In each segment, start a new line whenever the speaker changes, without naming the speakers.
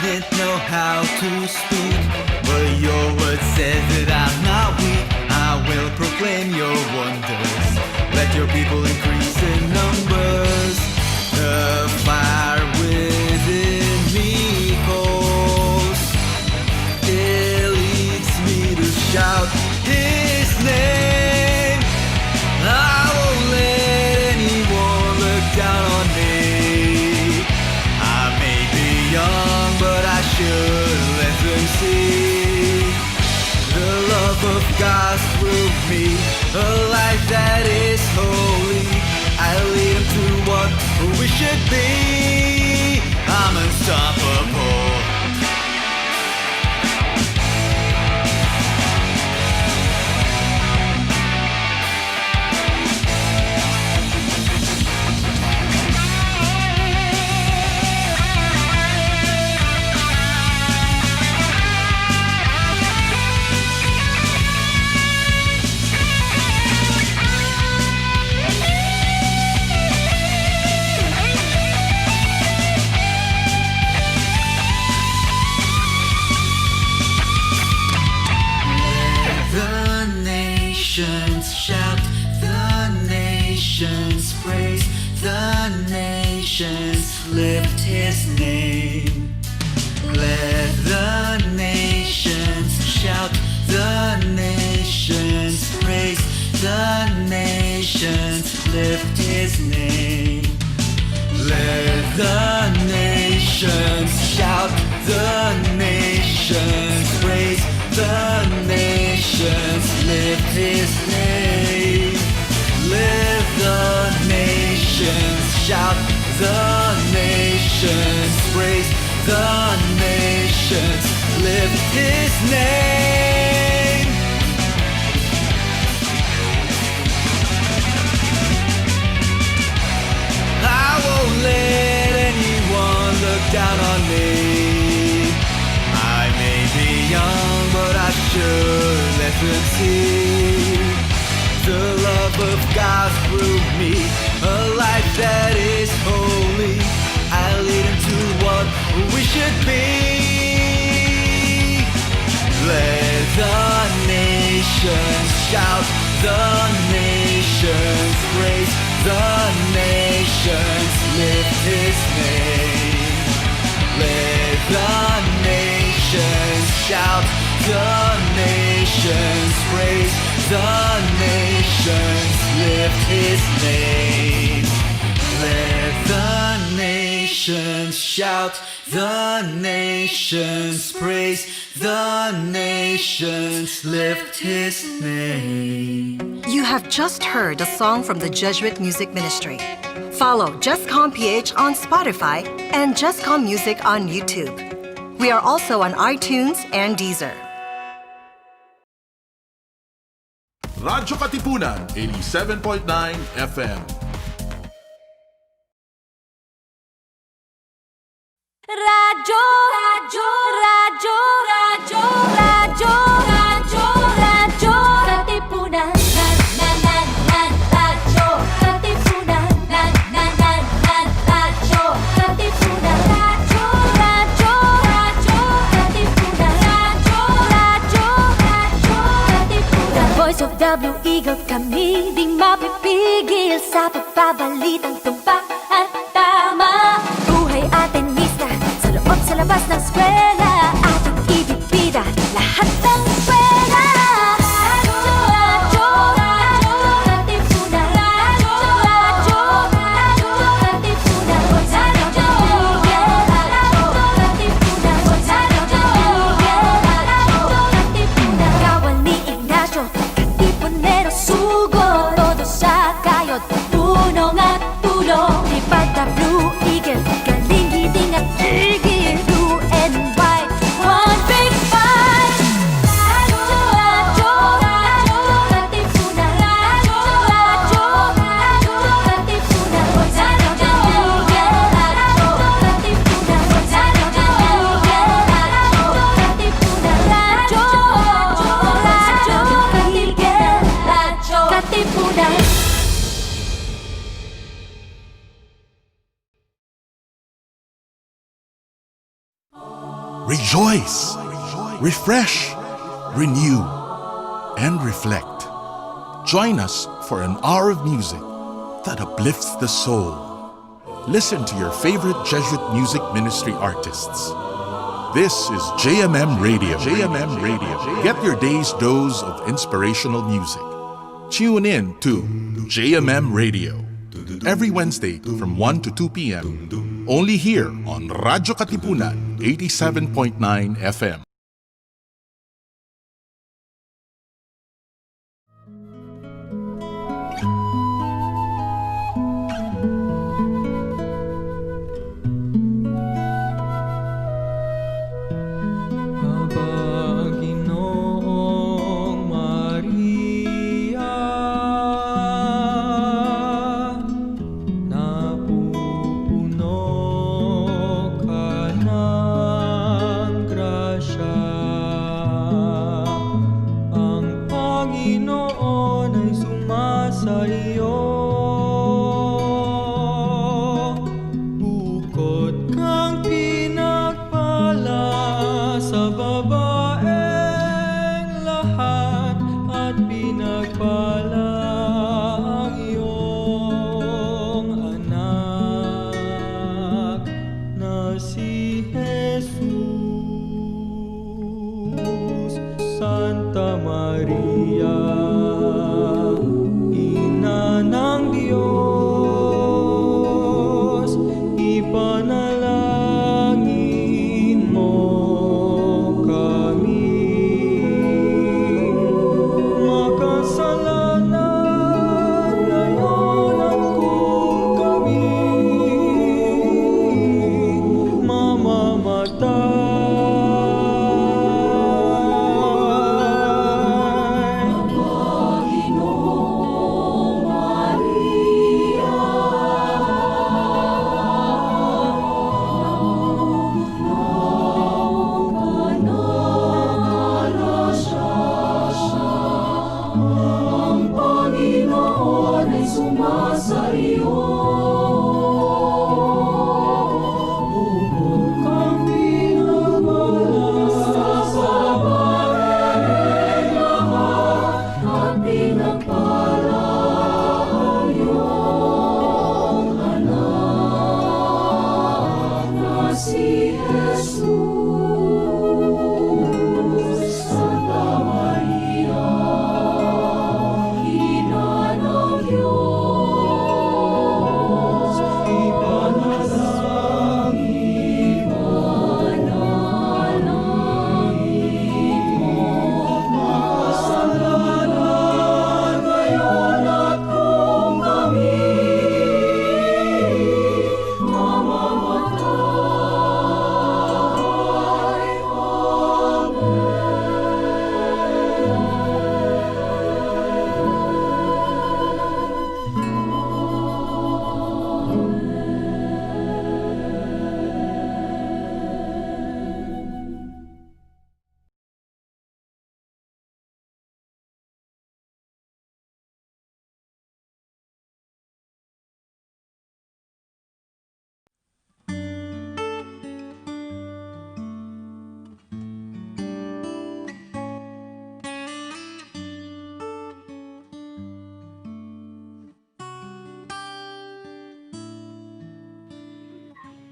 didn't know how to speak, but your word says that I'm not weak. I will proclaim your wonders. Let your people increase in numbers. The fire within me calls. It leads me to shout His name. I won't let anyone look down on me. I may be young, but I should let them see the love of God through me, a life that is holy. I lead them to what we should be. I'm unstoppable. Shout, the nations praise, the nations lift His name. Let the nations shout, the nations praise, the nations lift His name. Let the nations shout, the nations praise, the nations lift His name. Let the nations shout, the nations praise, the nations lift His name. I won't let anyone look down on me. I may be young, but I should let them see the love of God through me, a life that is holy. I lead them to what we should be. Let the nations shout, the nations praise, the nations lift His name. Let the nations shout, the nations praise, the nations lift His name. Let the nations shout, the nations praise, the nations lift His name.
You have just heard a song from the Jesuit Music Ministry. Follow JustCom PH on Spotify and JustCom Music on YouTube. We are also on iTunes and Deezer.
Radyo Katipunan, 87.9 FM.
Radyo, radyo, radyo, radyo, radyo, radyo, radyo, Katipunan. Radyo, Katipunan. Radyo, Katipunan. Radyo, radyo, radyo, Katipunan. Radyo, radyo, radyo, Katipunan. Voice of the Eagle, kami di mapipigil sa pagbabalitang tumpak at tama. Buhay atin sa loob, sa labas ng eskwela, ating ibibida lahat ng eskwela. Radyo, radyo, radyo, Katipunan. Radyo, radyo, radyo, Katipunan. Radyo, Katipunan. Radyo, Katipunan. Kawal ni Ignacio, Katipunero, sugo. Todo sa kayod, tulong at tulong.
Rejoice, refresh, renew, and reflect. Join us for an hour of music that uplifts the soul. Listen to your favorite Jesuit music ministry artists. This is JMM Radio. JMM Radio. Get your day's dose of inspirational music. Tune in to JMM Radio every Wednesday from 1 to 2 p.m. Only here on Radyo Katipunan 87.9 FM.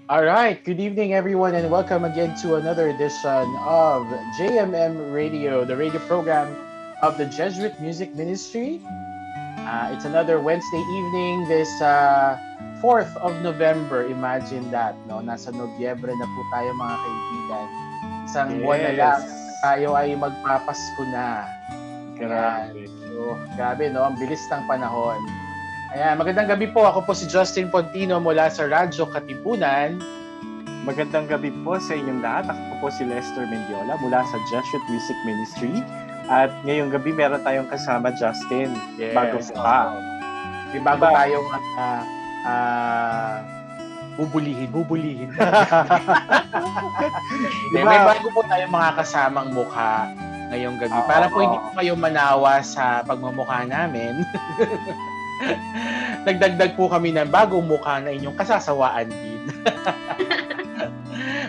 All right, good evening, everyone, and welcome again to another edition of JMM Radio, the radio program of the Jesuit Music Ministry. It's another Wednesday evening, this 4th of November. Imagine that, no? Nasa Nobyembre na po tayo, mga kaibigan. Isang buwan na lang, tayo ay magpapasko na.
Grabe.
So, grabe, no? Ang bilis ng panahon. Ayan, magandang gabi po. Ako po si Justin Pontino mula sa Radyo Katipunan.
Magandang gabi po sa inyong lahat. Ako po si Lester Mendiola mula sa Jesuit Music Ministry. At ngayong gabi meron tayong kasama, Justin.
Yes.
Bago pa.
Bago tayong bubulihin. May bago po tayong mga kasamang mukha ngayong gabi. Para po hindi po kayo manawa sa pagmamukha namin. Nagdagdag po kami ng bagong mukha na inyong kasasawaan din.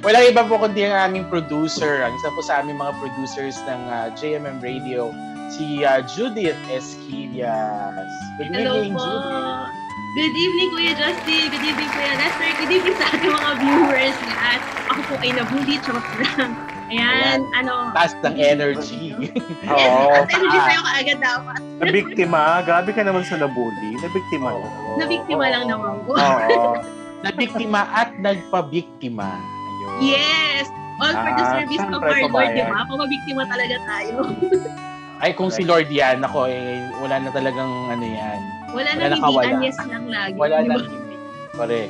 Walang iba po kundi ang aming producer, ang isa po sa aming mga producers ng JMM Radio, si Judith Esquillas. Good
Hello
evening,
po.
Judith.
Good evening, Kuya Justin. Good evening, Kuya Lester. Good evening sa ating mga viewers lahat. Ako po kay Nabuli. Charot lang. Ayan,
Taas ng energy.
Oo.
At energy tayo kaagad dapat.
Nabiktima. Grabe ka naman sa nabully. Nabiktima lang.
Nabiktima lang naman po.
Oo.
Nabiktima at nagpabiktima. Ayun.
Yes! All for the service of
syempre,
our Lord, di
kabayan.
ba? Pumabiktima talaga tayo.
Ay, kung si Lord yan, ako, wala na talagang yan.
Wala
Wala
nang
na
hindi
kawala.
ang yes lang lagi.
Wala
di
na
ba?
hindi. Correct.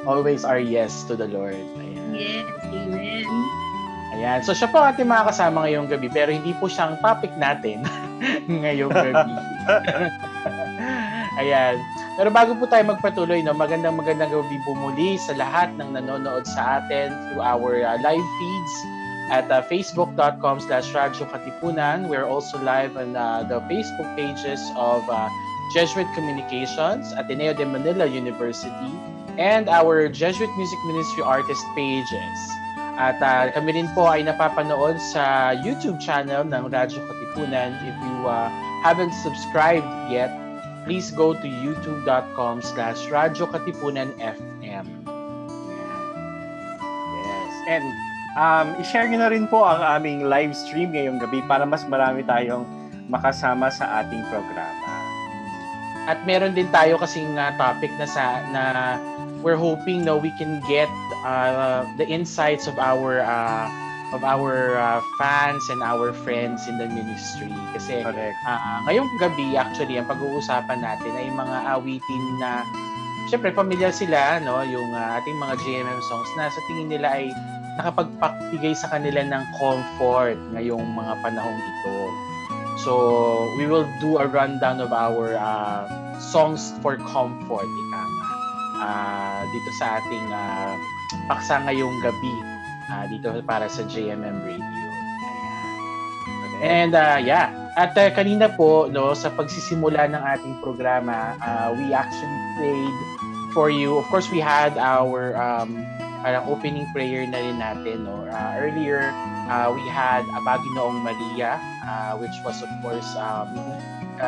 Always our yes to the Lord. Ayan.
Yes, amen.
Ayan. So, siya po ang ating mga kasama ngayong gabi, pero hindi po siyang topic natin ngayong gabi. Ayan. Pero bago po tayo magpatuloy, no, magandang gabi po muli sa lahat ng nanonood sa atin through our live feeds at facebook.com/Radyo Katipunan. We're also live on the Facebook pages of Jesuit Communications, Ateneo de Manila University, and our Jesuit Music Ministry artist pages. At kami rin po ay napapanood sa YouTube channel ng Radyo Katipunan. If you haven't subscribed yet, please go to youtube.com/Radyo Katipunan FM.
Yes. And i-share nyo na rin po ang aming live stream ngayong gabi para mas marami tayong makasama sa ating programa.
At meron din tayo kasing topic na we're hoping we can get the insights of our fans and our friends in the ministry. Kasi
Correct.
ngayong gabi actually ang pag-uusapan natin ay mga awitin na syempre familiar sila, no, yung ating mga JMM songs na sa tingin nila ay nakapagpagbigay sa kanila ng comfort ngayong mga panahong ito. So, we will do a rundown of our songs for comfort, ika nga. Dito sa ating paksa ngayong gabi, dito para sa JMM Radio. Ayan. And at kanina po, no, sa pagsisimula ng ating programa, we actually played for you. Of course, we had our parang opening prayer na rin natin, no. Earlier, we had Abaginoong Maria, which was of course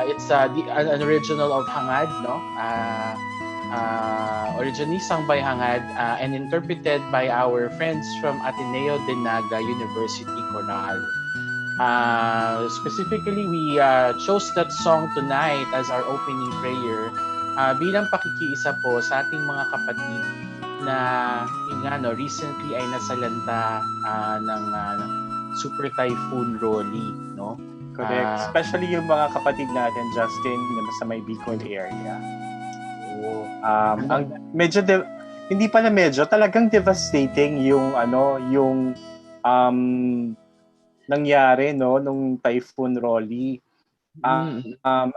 it's an original of Hangad, no. Originally sung by Hangad and interpreted by our friends from Ateneo de Naga University Coral. Specifically, we chose that song tonight as our opening prayer bilang pakikiisa po sa ating mga kapatid na recently ay nasalanta ng Super Typhoon Rolly, no?
Correct. Especially yung mga kapatid natin, Justin, na sa may Bicol area. Hindi pala medyo, talagang devastating yung nangyari, no, nung Typhoon Rolly.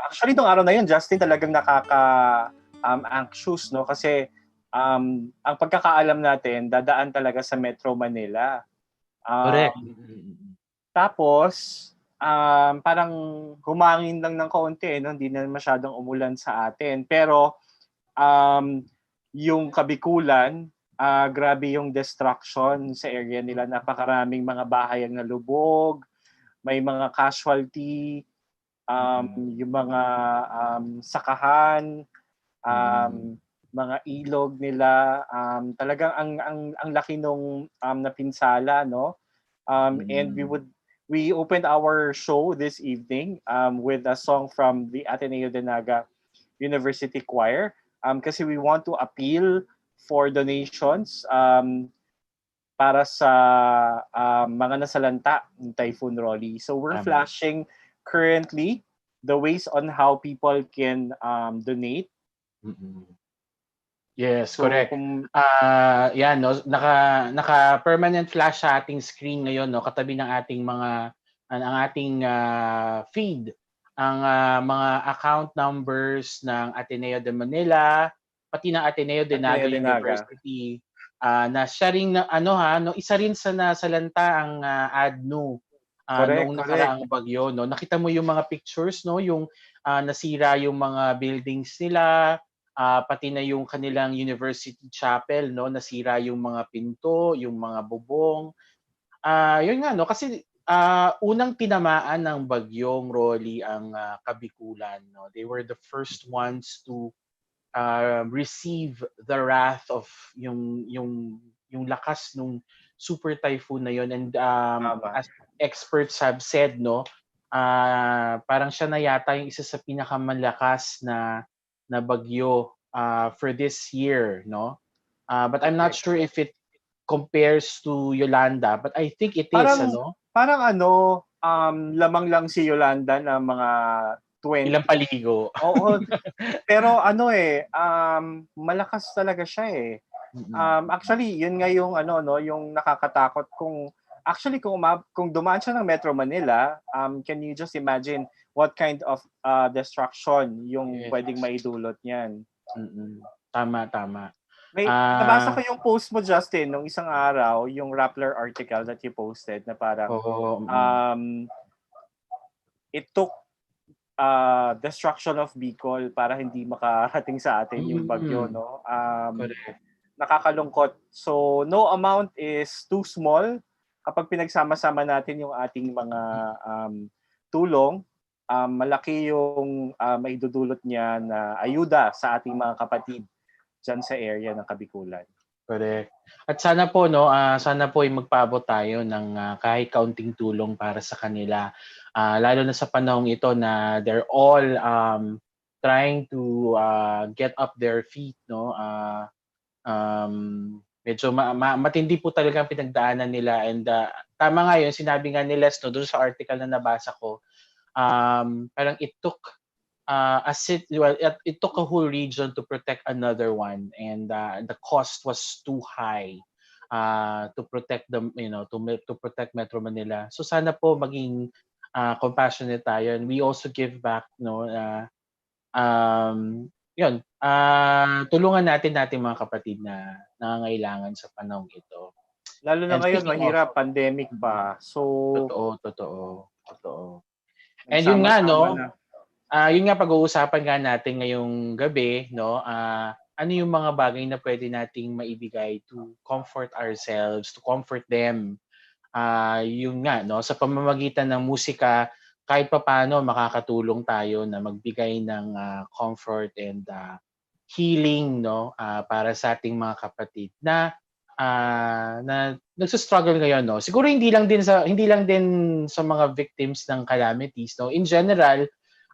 Actually, nung araw na yun, Justin, talagang anxious, no, kasi ang pagkakaalam natin, dadaan talaga sa Metro Manila.
Correct.
Tapos, parang humangin lang ng kaunti, no? Hindi na masyadong umulan sa atin. Pero, yung Kabikulan, grabe yung destruction sa area nila. Napakaraming mga bahay ang nalubog, may mga casualty, yung mga sakahan, mga ilog nila, talagang ang laki nung napinsala, no? And we opened our show this evening with a song from the Ateneo de Naga University Choir kasi we want to appeal for donations para sa mga nasalanta ng Typhoon Rolly. So we're flashing currently the ways on how people can donate.
Yes,
So,
correct. Yan, no, naka permanent flash sa ating screen ngayon, no, katabi ng ating ang ating feed ang mga account numbers ng Ateneo de Manila, pati ng Ateneo de Naga University. Na sharing na isa rin sa nasalanta ang ADNU noong nakaraang bagyo, no. Nakita mo yung mga pictures, no, yung nasira yung mga buildings nila. pati na yung kanilang university chapel, no, nasira yung mga pinto, yung mga bubong. Yun nga, no, kasi unang tinamaan ng bagyong Rolly ang Kabikulan, no. They were the first ones to receive the wrath of yung lakas nung super typhoon na yon, and
Tama.
as experts have said, no, parang siya na yata yung isa sa pinakamalakas na bagyo for this year, no. But I'm not
Correct.
sure if it compares to Yolanda, but I think it is,
Parang
ano.
parang lamang lang si Yolanda na mga 20.
Ilang paligo.
Oo, pero malakas talaga siya eh. Actually, yun nga yung no, yung nakakatakot kung dumaan siya ng Metro Manila, can you just imagine what kind of destruction yung
Yes.
pwedeng maidulot niyan?
Tama, tama.
Nabasa ko yung post mo, Justin, nung isang araw, yung Rappler article that you posted na parang
Oo.
it took destruction of Bicol para hindi makarating sa atin yung bagyo, no?
Correct.
Nakakalungkot. So, no amount is too small kapag pinagsama-sama natin yung ating mga tulong. Malaki yung maidudulot niya na ayuda sa ating mga kapatid dyan sa area ng Kabikulan.
Correct. At sana po, no, sana po ay magpaabot tayo ng kahit kaunting tulong para sa kanila. Lalo na sa panahong ito na they're all trying to get up their feet, no. Medyo matindi po talaga ang pinagdaanan nila, and tama nga yun, sinabi nga ni Les, no, doon sa article na nabasa ko, parang it took it took a whole region to protect another one, and the cost was too high to protect them, to protect Metro Manila. So sana po maging compassionate tayo, and we also give back, no. Yun, tulungan natin mga kapatid na nangangailangan sa panahong ito.
Lalo na
And
ngayon,
speaking of,
mahirap, pandemic pa. So,
totoo. And yun nga,
nagsama-sama
no,
na.
yun nga, pag-uusapan nga natin ngayong gabi, no, ano yung mga bagay na pwede nating maibigay to comfort ourselves, to comfort them. Yun nga, no, sa pamamagitan ng musika, kahit papaano makakatulong tayo na magbigay ng comfort and healing, no, para sa ating mga kapatid na nagso-struggle ngayon, no. Siguro hindi lang din sa mga victims ng calamities, no. In general,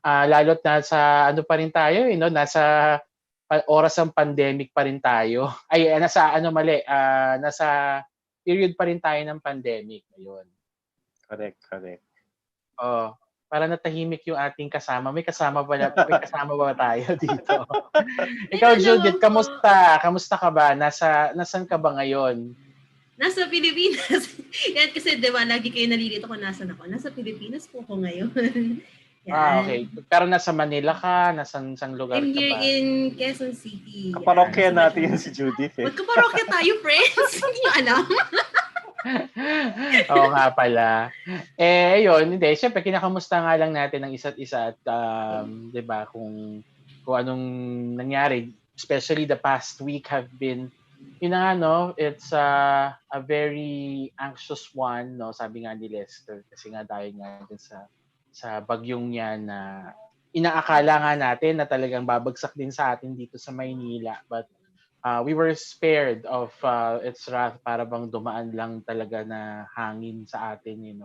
lalo't nasa ano pa rin tayo, no, nasa oras ng pandemic pa rin tayo. Ay, nasa period pa rin tayo ng pandemic ngayon.
Correct.
Oh, para natahimik yung ating kasama. May kasama ba tayo dito? Ikaw,
Hello
Judith,
po.
kamusta ka ba? Nasaan ka ba ngayon?
Nasa Pilipinas. Yan kasi, di ba, lagi kayo nalilito kung nasan ako. Nasa Pilipinas po ako ngayon. Yan.
Okay. Pero nasa Manila ka? Nasaan lugar
I'm
ka
here
ba?
in Quezon City.
Kaparokya
Yan.
natin yan si Judith eh.
Magkaparokya tayo, friends. Hindi nyo alam.
Oo nga pala. Ayun, hindi. Siyempre, kinakamusta nga lang natin ang isa't isa at, di ba, kung anong nangyari. Especially the past week have been, yun na nga, no, it's a very anxious one, no, sabi nga ni Lester. Kasi nga dahil nga din sa bagyong yan na inaakala nga natin na talagang babagsak din sa atin dito sa Maynila. But we were spared of its wrath, para bang dumaan lang talaga na hangin sa atin,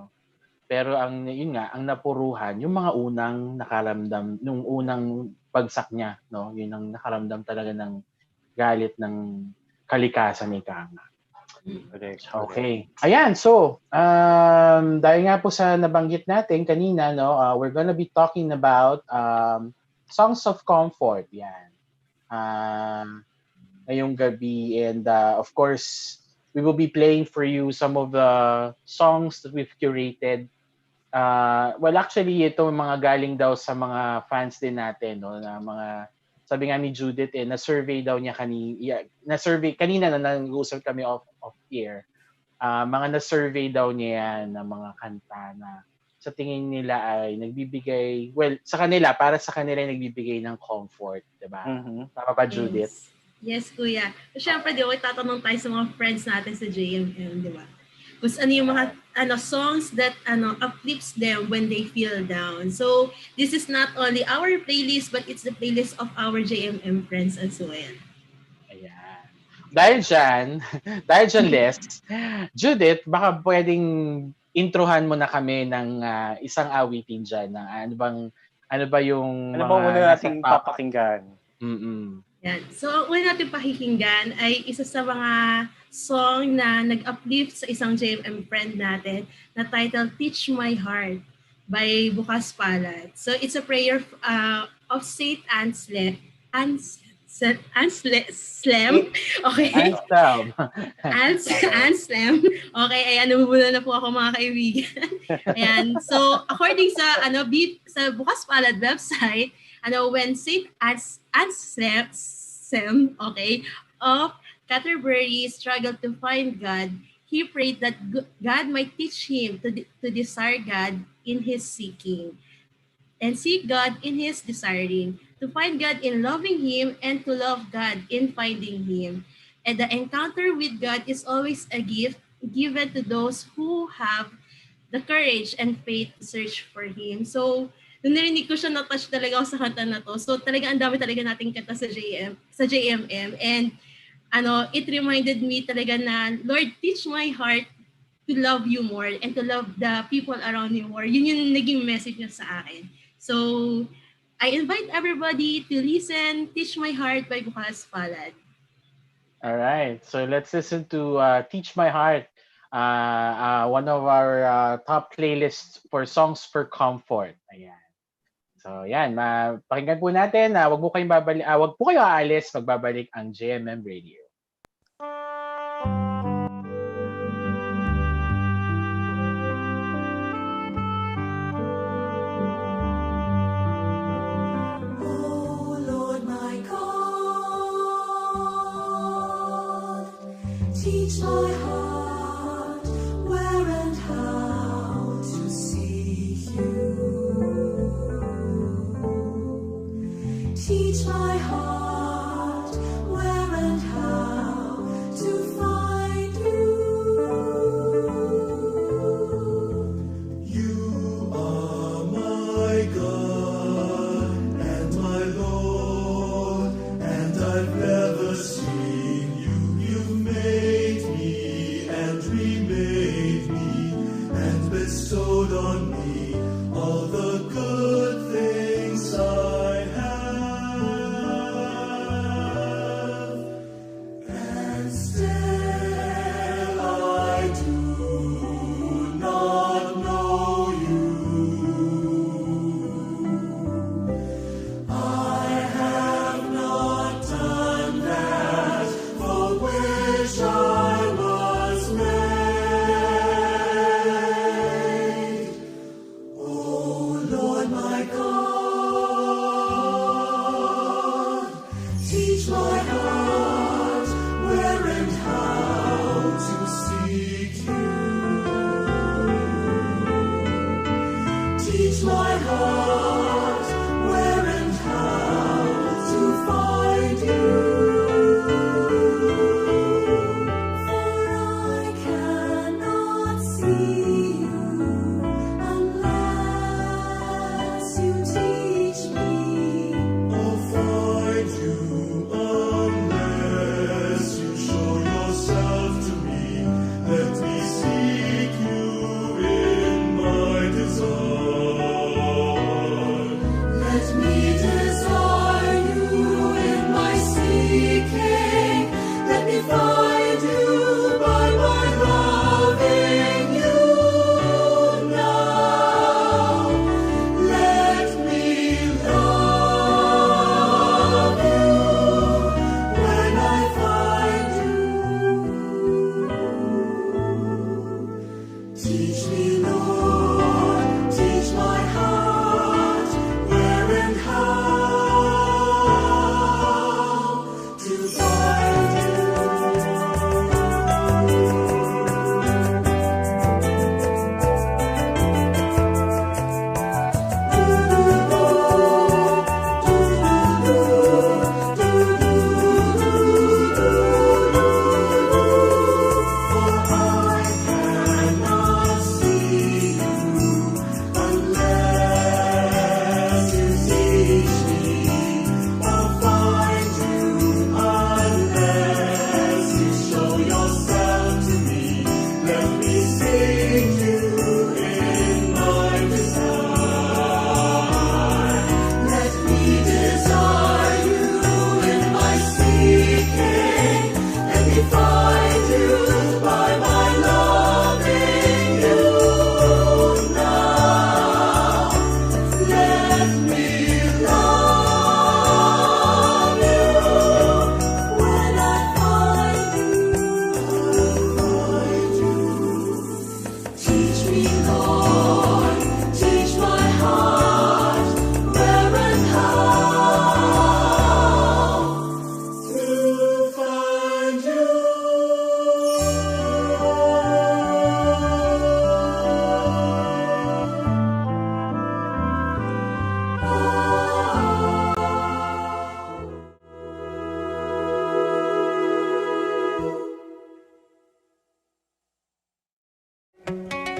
Pero yun nga, ang napuruhan, yung mga unang nakaramdam, nung unang bagsak niya, no? Yun ang nakaramdam talaga ng galit ng kalikasan ni Kanga. Okay. Ayan, so, dahil nga po sa nabanggit natin kanina, no, we're gonna be talking about songs of comfort. Yan. Ngayong gabi, and of course we will be playing for you some of the songs that we've curated. Well, actually ito mga galing daw sa mga fans din natin, no, na mga, sabi nga ni Judith na-survey daw niya kanina na nag-uusap kami off air. Mga na-survey daw niya yan ng mga kanta na sa tingin nila ay nagbibigay, well, sa kanila, para sa kanila nagbibigay ng comfort, di ba? Tama ba, Judith?
Yes, kuya. Siyempre, di ba, tatanong tayo sa mga friends natin sa JMM, di ba? Kung ano yung mga songs that uplifts them when they feel down. So, this is not only our playlist, but it's the playlist of our JMM friends as well.
Ayan. Dahil dyan, Les, Judith, baka pwedeng introhan mo na kami ng isang awitin dyan. Ano ba yung
Ano ba una
nasa
nating
top?
papakinggan?
Yan. So, ang una natin pakikinggan ay isa sa mga song na nag-uplift sa isang JMM friend natin na title Teach My Heart by Bukas Palad. So, it's a prayer of Saint Anselm. Anselm. Okay. Anselm. Okay, ayan, namumula na po ako mga kaibigan. Ayan. So, according sa sa Bukas Palad website, when Saint Anselm, okay, of Canterbury struggled to find God, he prayed that God might teach him to desire God in his seeking, and seek God in his desiring, to find God in loving him, and to love God in finding him. And the encounter with God is always a gift given to those who have the courage and faith to search for him. So, nung narinig ko siya, na-touch talaga ako sa kanta na to. So, talaga ang dami talaga nating kanta sa JMM. And it reminded me talaga na, Lord, teach my heart to love you more and to love the people around you more. Yun yung naging message niya sa akin. So, I invite everybody to listen Teach My Heart by Bukas Palad.
All right. So let's listen to Teach My Heart, one of our top playlists for songs for comfort. Ayan. So yan, pakinggan po natin. Wag po kayo aalis, magbabalik ang JMM Radio.
Teach my heart where and how to seek you. Teach my heart where and how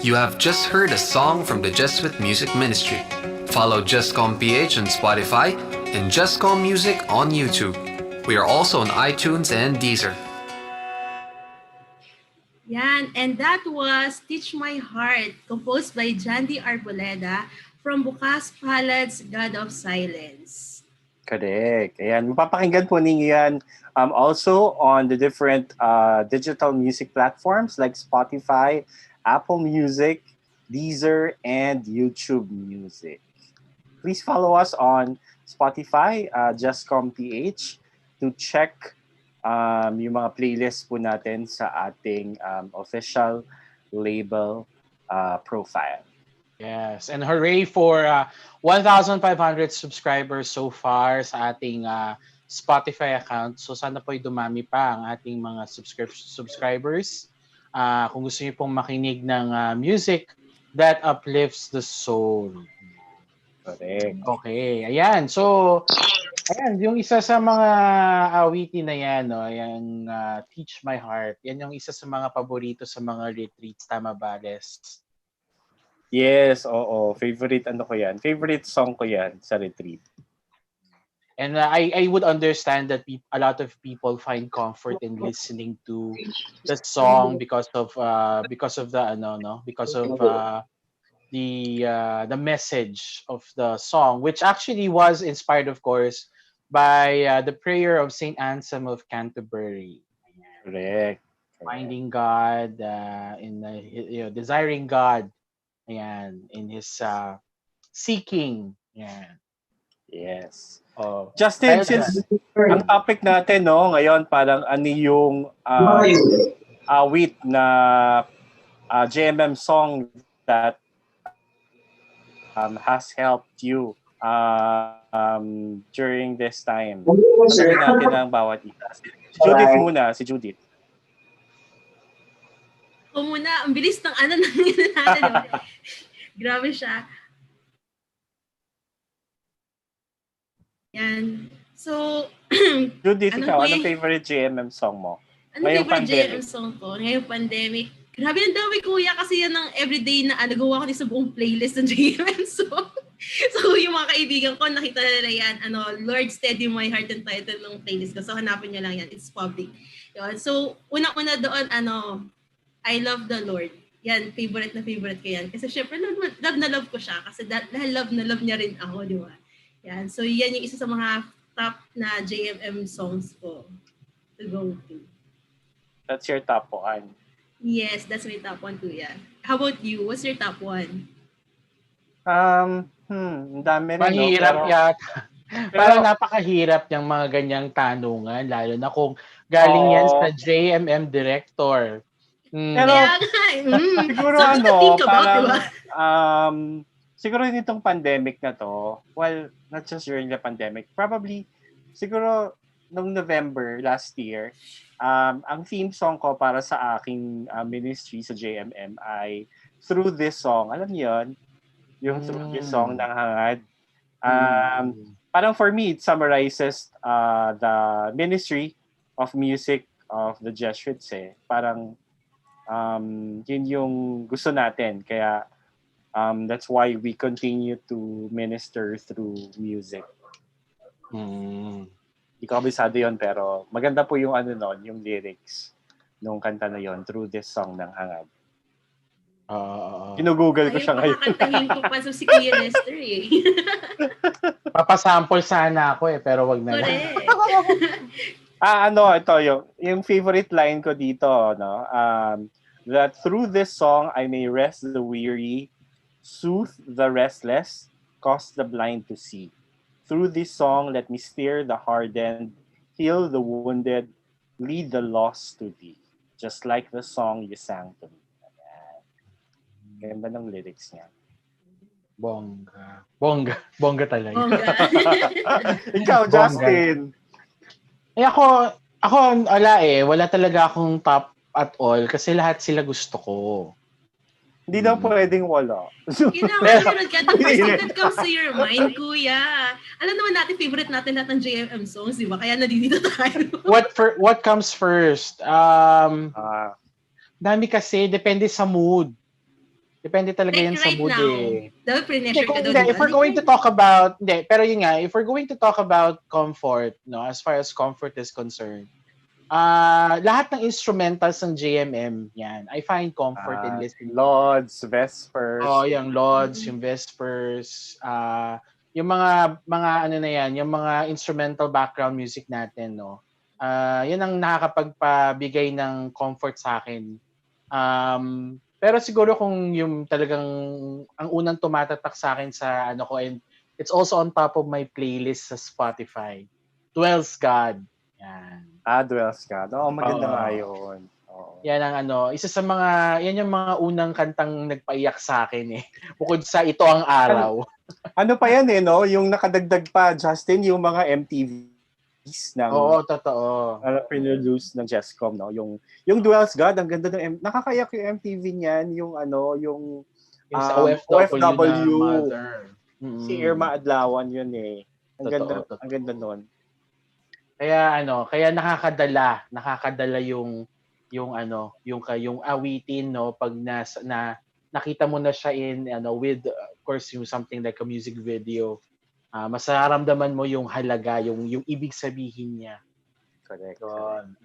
You have just heard a song from the Jesuit Music Ministry. Follow JustCom PH on Spotify and JustCom Music on YouTube. We are also on iTunes and Deezer.
Yan, and that was Teach My Heart, composed by Jandy Arboleda from Bukas Palad's God of Silence.
Correct. Ayan, mapapakinggan po ninyo yan also on the different digital music platforms like Spotify, Apple Music, Deezer, and YouTube Music. Please follow us on Spotify, JustComPH, to check yung mga playlists po natin sa ating official label profile.
Yes, and hooray for 1,500 subscribers so far sa ating Spotify account. So sana po'y dumami pa ang ating mga subscribers. Kung gusto niyo pong makinig ng music that uplifts the soul.
Correct.
Okay, ayan. So, ayan, yung isa sa mga awitin na yan, no, yung Teach My Heart, yan yung isa sa mga paborito sa mga retreats, tama ba, Les?
Yes, oo. Favorite ko yan. Favorite song ko yan sa retreat.
And I would understand that a lot of people find comfort in listening to the song because of the the message of the song, which actually was inspired, of course, by the prayer of Saint Anselm of Canterbury.
Correct.
Finding God, desiring God, ayan, in his seeking. Ayan.
Yes. Justin, since ang topic natin ngayon parang ano yung awit na JMM song that has helped you during this time. Sabi natin ang bawat isa. Si Judith muna, si Judith.
O muna, ang bilis ng ano natin. Grabe siya. Yan. So,
Judith, ikaw, anong favorite JMM song mo?
Anong favorite JMM song ko? Ngayong pandemic. Grabe ang dami, kuya, kasi yan ang everyday na gawa ko din sa buong playlist ng JMM song. So, yung mga kaibigan ko, nakita nila yan, Lord Steady My Heart ang title ng playlist ko. So, hanapin nyo lang yan. It's public. Yun. So, unang-una doon, I Love the Lord. Yan, favorite ko yan. Kasi syempre, love na love ko siya. Kasi dahil love na love niya rin ako, di ba? Yan. So, yan yung isa sa mga top na JMM songs ko to go to.
That's your top one?
Yes, that's my top one too, yeah. How about you? What's your top one?
Ang dami rin.
Mahirap yata. Parang napakahirap yung mga ganyang tanungan, lalo na kung galing yan sa JMM director.
Pero, siguro parang, siguro nitong pandemic na to, well, not just during the pandemic, probably, siguro, nung November last year, ang theme song ko para sa aking ministry sa JMM ay Through This Song. Alam niyo yun? Yung Through This Song ng hangad. Parang for me, it summarizes the ministry of music of the Jesuits. Parang yun yung gusto natin. Kaya that's why we continue to minister through music. Hindi ko kabisado yun, pero maganda po yung yung lyrics nung kanta na yon, Through This Song ng hangad. Ginugoogle ko siya ngayon.
Kakantahin ko pa sa si Kuya Lester
Papasample sana ako pero wag na lang.
Ito yung favorite line ko dito, that through this song I may rest the weary, soothe the restless, cause the blind to see. Through this song, let me steer the hardened, heal the wounded, lead the lost to thee. Just like the song you sang to me. Ganda ng lyrics niya.
Bongga talaga.
Bongga.
Ikaw, Justin.
Ako, wala talaga akong top at all kasi lahat sila gusto ko.
Hindi daw pwedeng wala.
Meron ka. The first thing that comes to your mind, kuya. Alam naman natin, favorite natin lahat ng JMM songs, di ba? Kaya nandito tayo.
What comes first? Dami kasi, depende sa mood. Depende talaga
Like
yan sa
right
mood
now,
eh.
dapat
Hindi,
pre-measure ka daw, di
if
ba?
we're
Like
going to
right
talk
now.
about, hindi, pero yun nga, if we're going to talk about comfort, no, as far as comfort is concerned, lahat ng instrumentals ng JMM, yan, I find comfort in listening to them.
Lords,
Oh,
Vespers.
yung Lords,
Mm.
yung Vespers, yung mga ano na yan, yung mga instrumental background music natin, no. Yan ang nakakapagpabigay ng comfort sa akin. Pero siguro kung yung talagang ang unang tumatatak sa akin sa ano ko, and it's also on top of my playlist sa Spotify. Dwells God. Yan.
Dwells God. Oo, maganda nga
Oo.
yun. Oo.
Yan ang ano, isa sa mga, yan yung mga unang kantang nagpaiyak sa akin eh. Bukod sa Ito ang Araw.
Ano pa yan eh, no? Yung nakadagdag pa, Justin, yung mga MTVs ng
Oo, totoo.
pinroduce ng Jescom, no? Yung Dwells God, ang ganda ng nakakayak yung MTV niyan, yung ano, yung
Yung sa OFW na
OFW.
mother.
Si Irma Adlawan yun eh.
Totoo,
Ang ganda nun.
Kaya nakakadala yung ano, yung awitin, no, pag nakita mo na siya in ano with of course yung something like a music video. Mas nararamdaman mo yung halaga, yung ibig sabihin niya.
Correct.
Yun.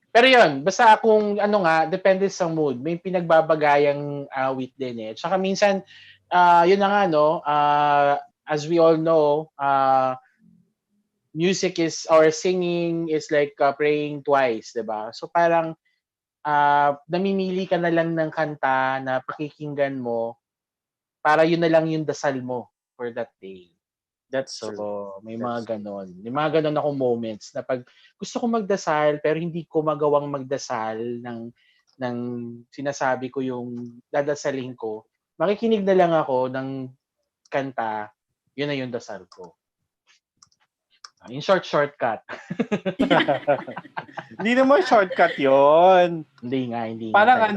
Pero yun, basta kung ano nga, depende sa mood. May pinagbabagayang awit din eh. Tsaka minsan, yun na nga, no, as we all know, music is, or singing is like praying twice, diba? So parang, namimili ka na lang ng kanta na pakikinggan mo para yun na lang yung dasal mo for that day.
That's
So,
true.
may mga ganon. May mga ganon akong moments na pag gusto ko magdasal pero hindi ko magawang magdasal ng sinasabi ko yung dadasalin ko, makikinig na lang ako ng kanta, yun na yung dasal ko. In shortcut.
Hindi naman shortcut yon.
Hindi
Parang
nga.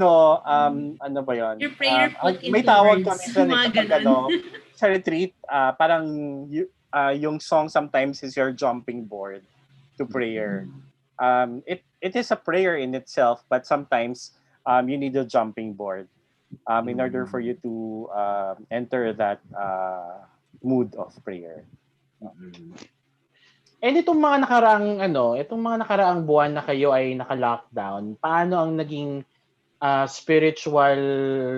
ano ba yon?
Your prayer put
May
into
tawag
words.
kami sa
Mga
kapag
ganon.
sa retreat, parang yung song sometimes is your jumping board to prayer. It is a prayer in itself, but sometimes you need a jumping board in order for you to enter that mood of prayer.
And itong mga nakaraang buwan na kayo ay naka-lockdown, paano ang naging spiritual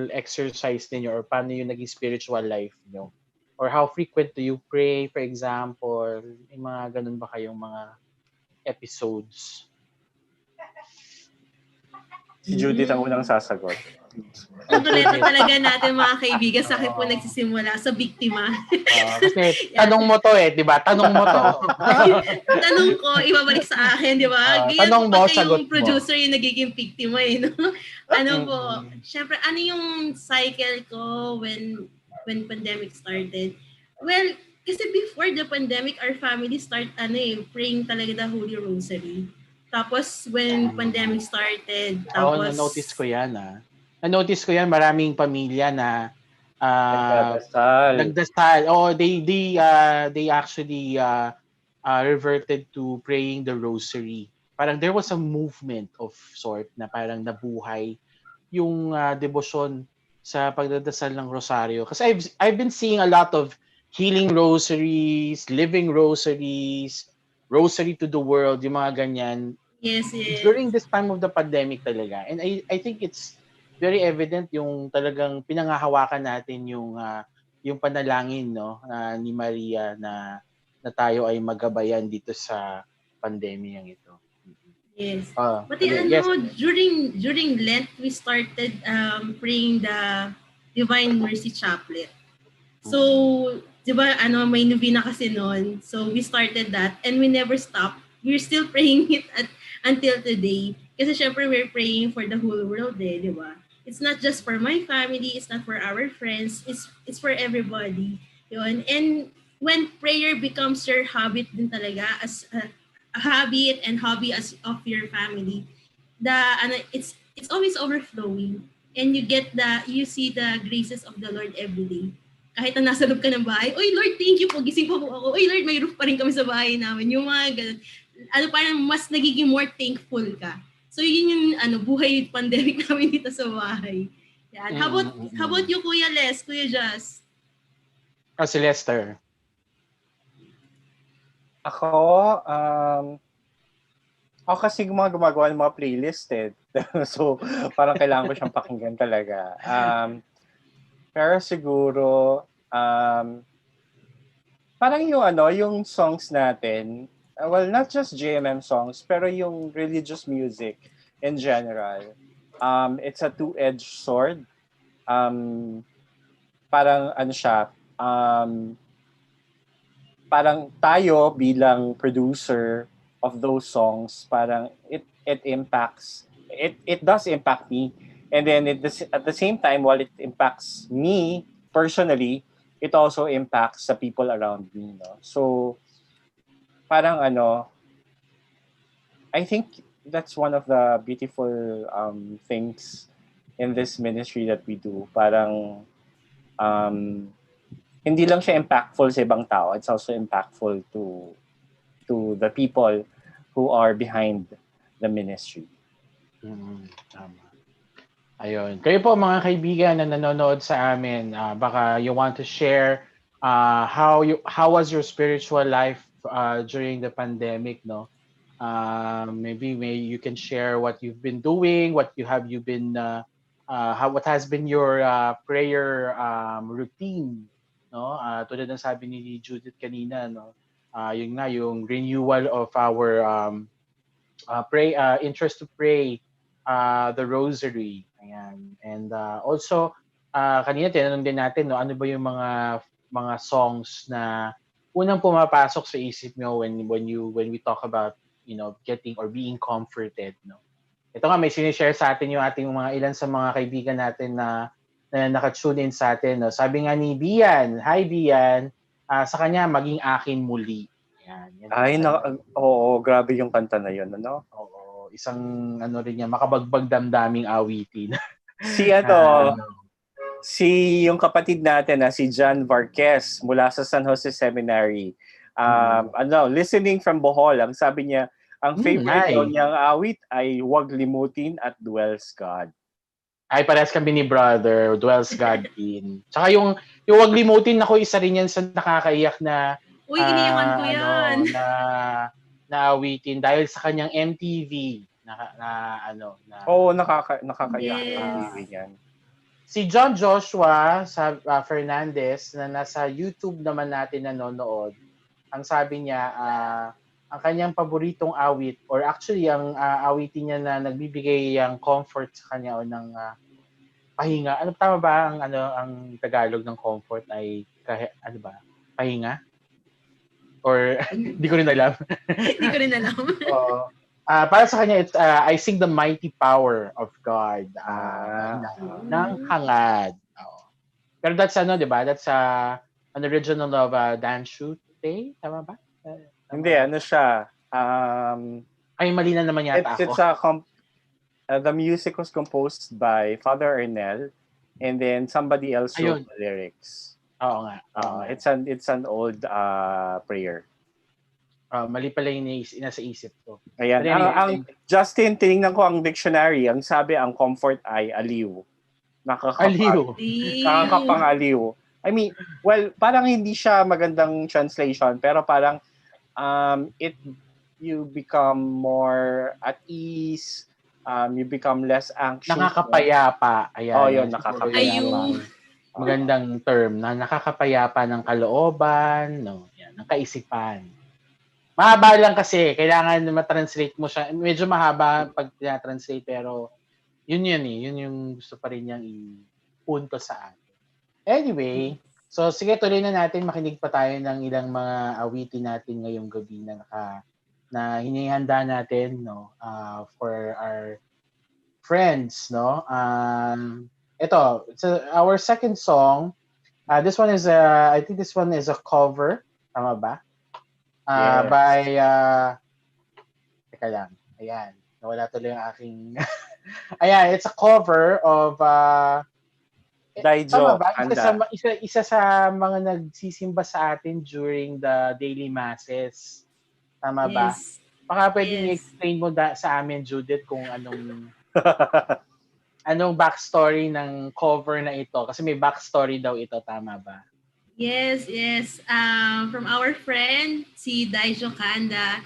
exercise ninyo, or paano yung naging spiritual life niyo? Or how frequent do you pray, for example? May mga ganun ba kayong mga episodes?
Si Judith ang unang sasagot.
Kompleto talaga natin mga kaibigan. Sa akin po nagsisimula sa biktima.
Kasi tanong mo to eh, di ba? Tanong mo to.
Tanong ko, ibabalik sa akin, di ba? Ganyan
tanong
po
mo,
pagka
sagot
yung
mo.
producer yung nagiging biktima eh. No? Ano po, syempre, ano yung cycle ko when pandemic started? Well, kasi before the pandemic, our family praying talaga the Holy Rosary. Tapos, when pandemic started, tapos...
Na-notice ko yan Na-notice ko yan, maraming pamilya na nagdasal. They actually reverted to praying the rosary. Parang there was a movement of sort na parang nabuhay yung devotion sa pagdadasal ng rosaryo. Kasi I've been seeing a lot of healing rosaries, living rosaries, rosary to the world, yung mga ganyan.
Yes.
During this time of the pandemic talaga. And I think it's very evident yung talagang pinangahawakan natin yung panalangin, no, ni Maria na tayo ay magabayan dito sa pandemyang ito.
Yes.
Yes.
During Lent, we started praying the Divine Mercy Chaplet. So, di ba, may novena kasi noon. So, we started that and we never stopped. We're still praying it until today. Kasi syempre, we're praying for the whole world di ba? It's not just for my family, it's not for our friends, it's for everybody. Yun. And when prayer becomes your habit din talaga, as a habit and hobby as of your family, it's always overflowing. And you see the graces of the Lord every day. Kahit na nasa loob ka ng bahay, "Oy Lord, thank you po, gising po ako. Oy Lord, may roof pa rin kami sa bahay namin." Yung mga ganun. Parang mas nagiging more thankful ka. So yun yung buhay pandemic namin dito sa bahay. Yan. How about you, Kuya Les, Kuya Jazz?
Si Lester.
Ako, ako kasi gumagawa ng mga playlist eh. So, parang kailangan ko siyang pakinggan talaga. Pero siguro, parang yung songs natin, well, not just JMM songs, pero yung religious music in general. It's a two-edged sword. Parang siya, parang tayo bilang producer of those songs, parang it impacts, it does impact me. And then at the same time, while it impacts me personally, it also impacts the people around me. No? So, parang I think that's one of the beautiful things in this ministry that we do. Parang hindi lang siya impactful sa ibang tao, it's also impactful to the people who are behind the ministry.
Tama. Ayun. Kayo po mga kaibigan na nanonood sa amin, baka you want to share how was your spiritual life during the pandemic, no? Maybe you can share what you've been doing, what has been your prayer routine, no? Tulad ng sabi ni Judith kanina, no? Yung renewal of our interest to pray, the rosary. Ayan. And also kanina tinanong din natin, no, ano ba yung mga songs na unang pumapasok sa isip mo when we talk about, getting or being comforted, no. Ito nga, may sinishare sa atin yung ating ilan sa mga kaibigan natin na naka-tune in sa atin, no. Sabi nga ni Bian, hi Bian, sa kanya maging akin muli. Yan
Ay, oo, grabe yung kanta na yun, ano?
Oo, isang rin yan, makabagbag damdaming awitin.
Si yung kapatid natin na si John Varquez mula sa San Jose Seminary. Listening from Bohol, ang sabi niya, ang favorite daw niyang awit ay Huwag Limutin at Dwells God.
Ay, parehas kami ni brother, Dwells God in. Tsaka yung Huwag Limutin, ako isa rin yan sa nakakaiyak na
Uy, iniyakan ko yan.
Na awitin dahil sa kanyang MTV
nakakaiyak
Yes.
ang MTV yan.
Si John Joshua sa Fernandez na nasa YouTube naman natin nanonood, ang sabi niya, ang kanyang paboritong awit, or actually ang awitin niya na nagbibigay ang comfort sa kanya o ng pahinga. Ano tama ba ang Tagalog ng comfort ay pahinga? Or hindi ko rin alam.
Hindi ko rin alam.
Para sa kanya, it's I sing the mighty power of God. Ng hangad. Pero that's di ba? That's an original of Dan Shute. Tama ba?
Hindi, siya.
Ay, mali na naman yata ako.
The music was composed by Father Ernel, and then somebody else wrote the lyrics.
Oo nga.
It's an old prayer.
Mali pala yung nasa isip ko.
Ayan. Ang Justin, tinignan ko ang dictionary. Ang sabi, ang comfort ay aliw. Nakakapang-aliw. I mean, well, parang hindi siya magandang translation, pero parang you become more at ease, you become less anxious.
Nakakapayapa. Ayan.
Yun, nakakapayapa.
Magandang term na nakakapayapa ng kalooban, ng kaisipan. Mahaba lang kasi, kailangan ma-translate mo siya. Medyo mahaba pag translate, pero yun yung gusto pa rin niyang ipunto sa atin. Anyway, so sige, tuloy na natin, makinig pa tayo ng ilang mga awitin natin ngayong gabi na hinihanda natin, for our friends, no. Ito, so our second song, this one is I think this one is a cover, tama ba?
Yes.
By teka lang. Ayan, nawala tuloy ang aking ayan, it's a cover of
Daijo,
isa sa mga nagsisimba sa atin during the daily masses. Tama ba? Baka pwedeng i-explain mo sa amin, Judith, kung anong anong backstory ng cover na ito? Kasi may backstory daw ito, tama ba?
Yes, yes. From our friend, si Daijo Kanda.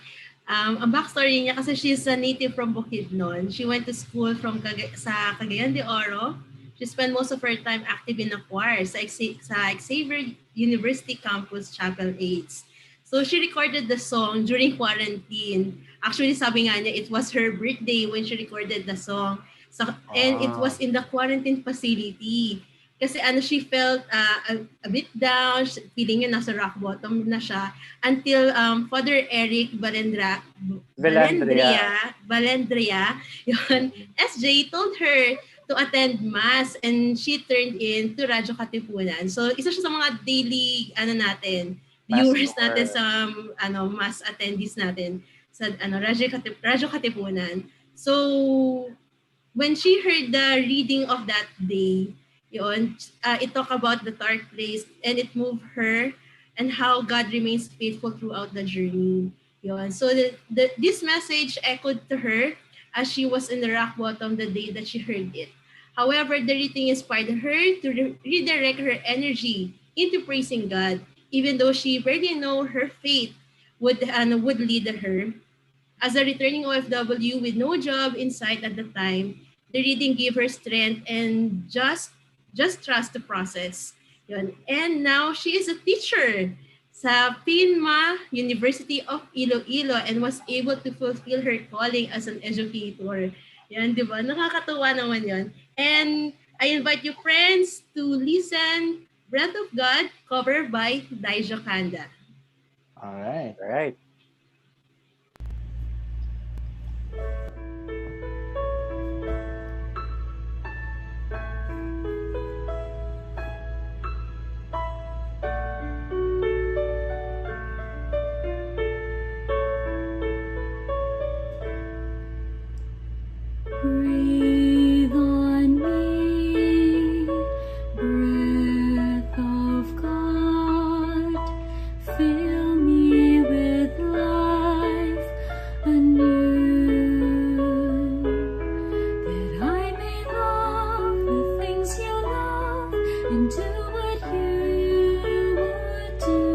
Ang backstory niya kasi she's a native from Bukidnon. She went to school sa Cagayan de Oro. She spent most of her time active in a choir sa Xavier University Campus Chapel 8. So she recorded the song during quarantine. Actually, sabi nga niya, it was her birthday when she recorded the song. So, and it was in the quarantine facility. Kasi she felt a bit down, feeling niya nasa rock bottom na siya until Father Eric Valendria, yun, SJ told her to attend mass and she turned in to Radyo Katipunan. So isa siya sa mga daily viewers natin sa mass attendees natin sa Radyo Katipunan. So when she heard the reading of that day, it talked about the dark place and it moved her and how God remains faithful throughout the journey. So this message echoed to her as she was in the rock bottom the day that she heard it. However, the reading inspired her to redirect her energy into praising God, even though she barely know her faith would lead her. As a returning OFW with no job in sight at the time, the reading gave her strength and just trust the process. Yun. And now she is a teacher sa PINMA University of Iloilo and was able to fulfill her calling as an educator. Yan, di ba? Nakakatuwa naman yan. And I invite you friends to listen Breath of God covered by Daija Kanda.
All right.
Breathe on me, breath of God, fill me with life anew, that I may love the things you love and do what you would do.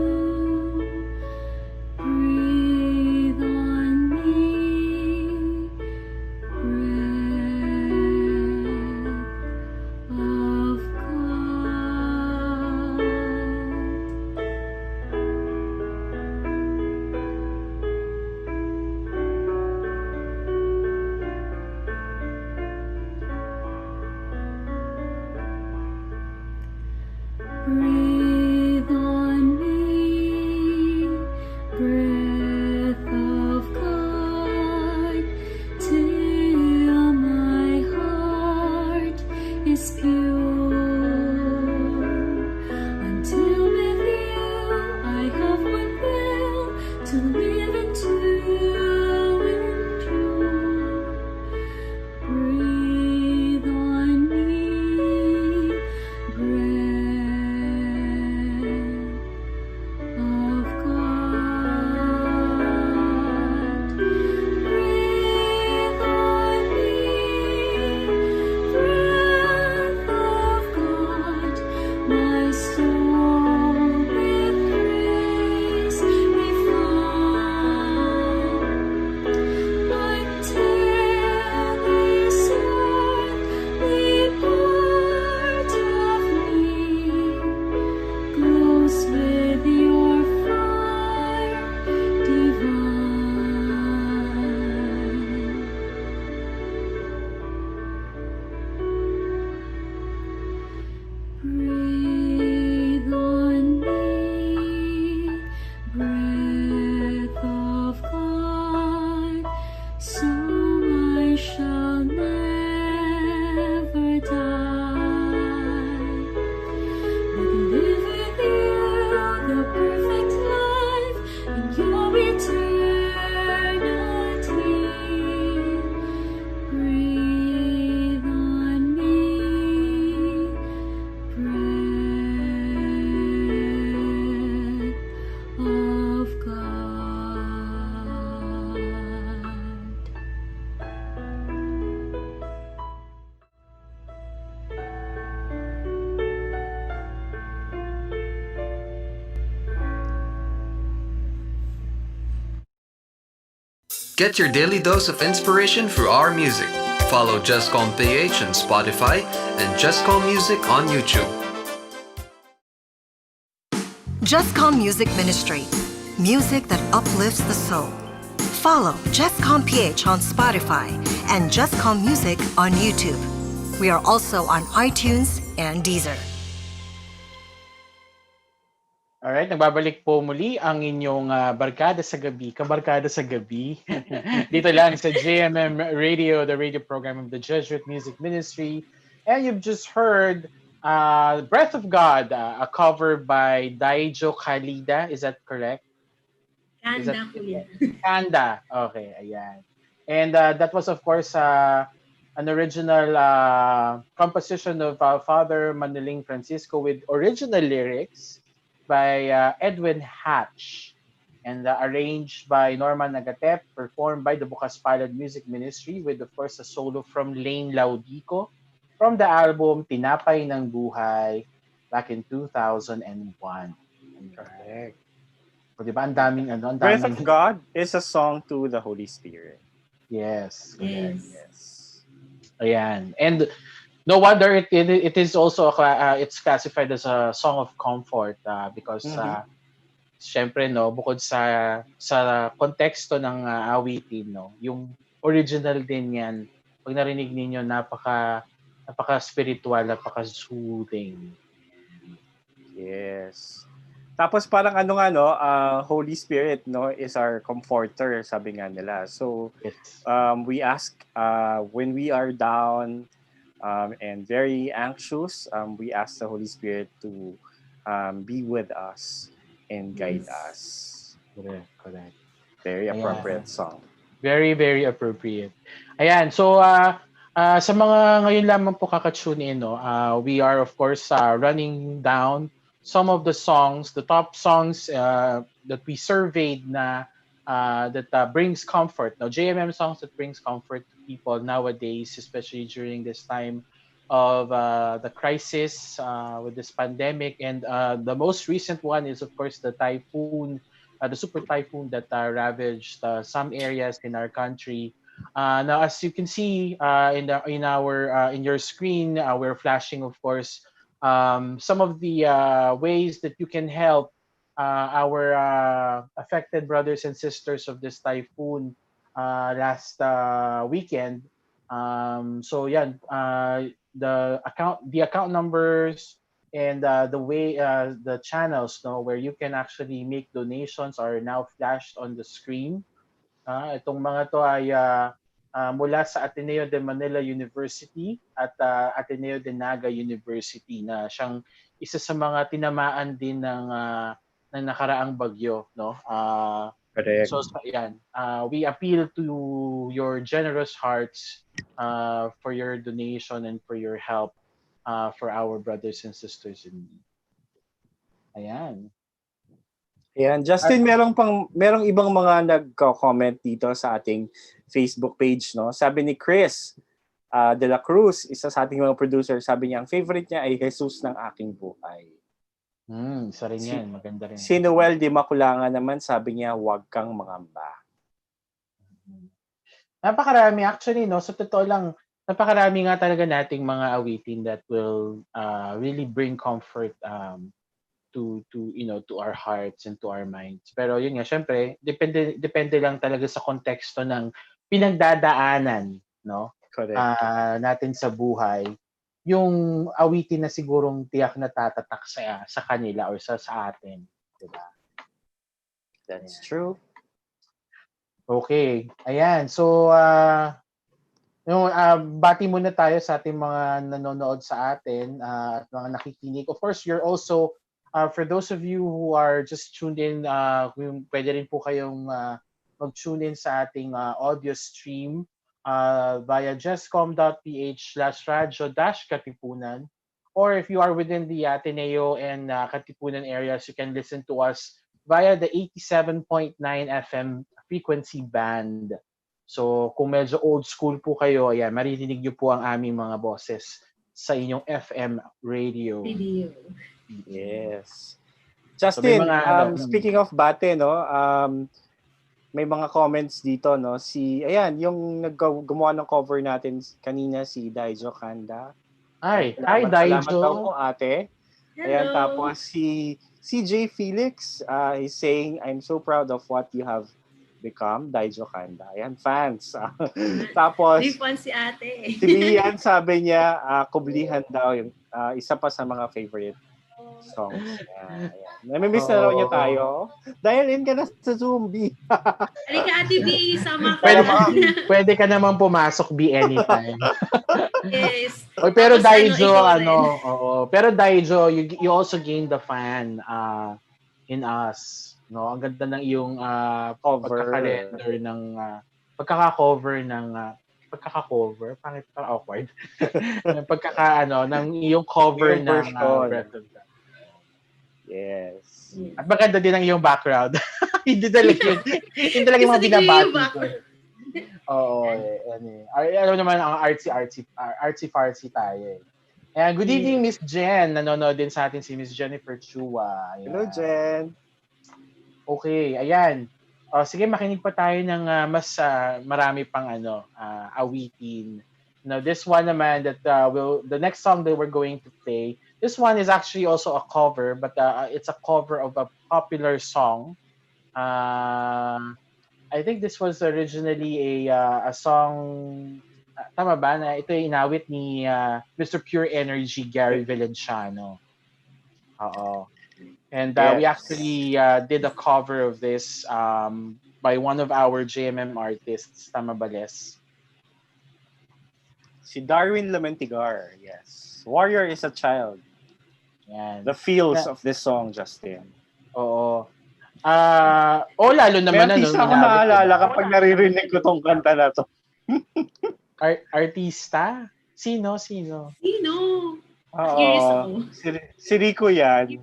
Breathe on me, of God. Breathe on me, breath of God, till my heart is pure. Until with you I have one will to live and to endure. Breathe on me, breath of God. Breathe on me, breath of
Get your daily dose of inspiration through our music. Follow JustCom PH on Spotify and JustCom Music on YouTube.
JustCom Music Ministry. Music that uplifts the soul. Follow JustCom PH on Spotify and JustCom Music on YouTube. We are also on iTunes and Deezer.
Alright, nagbabalik po muli ang inyong barkada sa gabi, kabarkada sa gabi. Dito lang sa JMM Radio, the radio program of the Jesuit Music Ministry. And you've just heard Breath of God, a cover by Daijo Khalida. Is that correct? Is that
Kanda po yan.
Kanda? Okay, ayan. And that was, of course, an original composition of Father Maniling Francisco with original lyrics by Edwin Hatch and arranged by Norman Nagatep, performed by the Bukas Pilot Music Ministry with, of course, a solo from Lane Laudico from the album Tinapay ng Buhay back in 2001.
Correct.
So, di ba? Ang daming, ang
Breath
daming...
of God is a song to the Holy Spirit.
Yes. Correct.
Yes.
Ayan. And no wonder it is also it's classified as a song of comfort because syempre no, bukod sa konteksto ng awitin no, yung original din yan. Pag narinig niyo napaka spiritual, napaka soothing.
Yes. Tapos parang ano nga no, Holy Spirit no is our comforter, sabi nga nila. So
Yes.
we ask when we are down and very anxious, we ask the Holy Spirit to be with us and guide us.
Correct.
Very
Ayan.
appropriate song.
Very, very appropriate. Ayan, so sa mga ngayon lamang po kakatune in, no, we are of course running down some of the songs, the top songs that we surveyed na that brings comfort. Now, JMM songs that brings comfort to people nowadays, especially during this time of the crisis with this pandemic. And the most recent one is, of course, the typhoon, the super typhoon that ravaged some areas in our country. Now, as you can see in your screen, we're flashing, of course, some of the ways that you can help our affected brothers and sisters of this typhoon last weekend. So yeah, the account numbers and the way the channels where you can actually make donations are now flashed on the screen. Itong mga to ay mula sa Ateneo de Manila University at Ateneo de Naga University na siyang isa sa mga tinamaan din ng nakaraang bagyo, no?
Correct.
So yan, we appeal to your generous hearts for your donation and for your help for our brothers and sisters in need. Ayan.
Ayan, Justin, merong ibang mga nagko-comment dito sa ating Facebook page, no? Sabi ni Chris De La Cruz, isa sa ating mga producer, sabi niya, ang favorite niya ay Jesus ng aking buhay.
Isa rin yan, maganda rin.
Si Noel Di Makulanga naman, sabi niya, huwag kang mangamba.
Napakarami actually, no? Sa totoo lang, napakarami nga talaga nating mga awitin that will really bring comfort to our hearts and to our minds. Pero yun nga, syempre, depende lang talaga sa konteksto ng pinagdadaanan, no? Natin sa buhay. Yung awitin na sigurong tiyak na tatatak sa kanila or sa atin, diba?
That's true.
Okay. Ayan. So bati muna tayo sa ating mga nanonood sa atin at mga nakikinig. Of course, you're also for those of you who are just tuned in, pwede rin po kayong mag-tune in sa ating audio stream via justcom.ph/radyo-katipunan. Or if you are within the Ateneo and Katipunan areas, you can listen to us via the 87.9 FM frequency band. So kung medyo old school po kayo, ayan, maririnig niyo po ang aming mga boses sa inyong FM radio.
Yes. Justin,
So,
speaking of bate, no, may mga comments dito, no? Ayan, yung gumawa ng cover natin kanina, si Daijo Kanda. Ayan,
Ay, hi
salamat daw
Daijo.
po, ate. Ayan,
Hello.
tapos si CJ Felix is saying, I'm so proud of what you have become, Daijo Kanda. Ayan, fans. Tapos,
Ripon si ate.
si Bian sabi niya, kublihan daw yung isa pa sa mga favorite songs niya. Ayan. Namimiss na raw niya
Oo.
tayo. Dial in ka na sa Zombie.
Halika Ate B, sama ka.
Pwede, pwede ka naman pumasok be anytime.
Yes.
Oy, pero
Tapos
Daijo,
ikaw rin.
oo. Pero Daijo, you also gained the fan in us. No, ang ganda ng iyong
Cover.
pagkaka-render ng pagkaka-cover ng pagkaka-cover, pangit pa awkward. ng ng iyong cover
Yung
ng
version.
Breath of God.
Yes.
At maganda din ang iyong background. hindi talaga yun. Hindi talaga yung mga
Gusto ko yung
binabati ko.
background.
Oo, alam naman ang artsy-fartsy tayo eh. Ayan, good evening, Miss Jen. Nanonood din sa atin si Miss Jennifer Chua. Ayan.
Hello, Jen.
Okay, ayan. Sige, makinig pa tayo ng mas marami pang awitin. Now, this one naman that the next song that we're going to play, this one is actually also a cover, but it's a cover of a popular song. I think this was originally a song, tama ba, na ito yung inawit ni Mr. Pure Energy, Gary Valenciano. Oo. And we actually did a cover of this by one of our JMM artists, tama ba, Les?
Si Darwin Lamentigar, yes. Warrior is a Child.
Yan.
The feels of this song, Justin.
Oo. Lalo naman
May artista ako naalala kapag naririnig ko tong kanta na to.
Artista? Sino?
Curious ako.
Si Rico yan.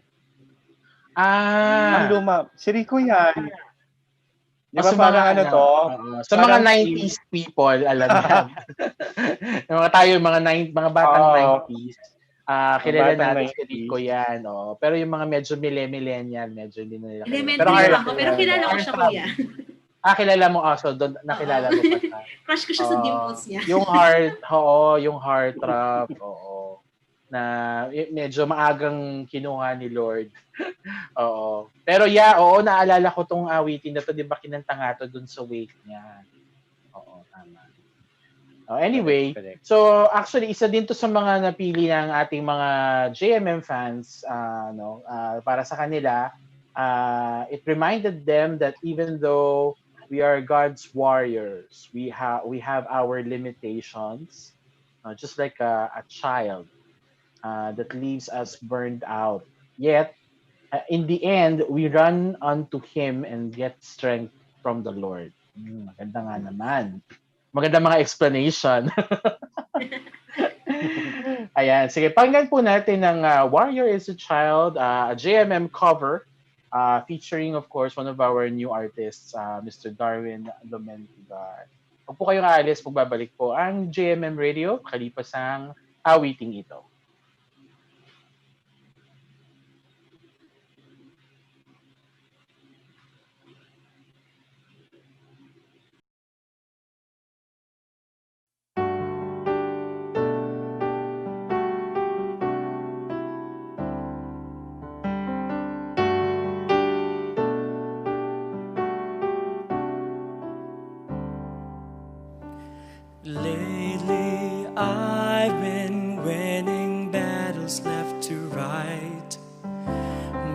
Ang luma. Si Rico yan. Di ba parang ano to?
Sa mga 90s people, alam yan. mga batang 90s. Kilala natin si Rico yan. Pero yung mga medyo millennial, medyo hindi na nila
kilala. Pero kilala ko siya, kuya.
Kilala mo also. Nakilala mo pa siya.
Crush ko siya sa dimples niya.
yung heartthrob, na medyo maagang kinuha ni Lord. Oo. Pero naalala ko tong awitin na to, 'di ba kinanta nga to dun sa wake niya. Oo, tama. Anyway, so actually isa din to sa mga napili ng ating mga JMM fans para sa kanila. It reminded them that even though we are God's warriors, we have our limitations, just like a child that leaves us burned out. Yet, in the end, we run unto Him and get strength from the Lord. Maganda nga naman. Maganda mga explanation. Ayan, sige, pakinggan po natin ng Warrior is a Child, a JMM cover, featuring, of course, one of our new artists, Mr. Darwin Lamentigar. Huwag po kayong aalis, pagbabalik po ang JMM Radio, kalipas ang awiting ito.
Lately I've been winning battles left to right,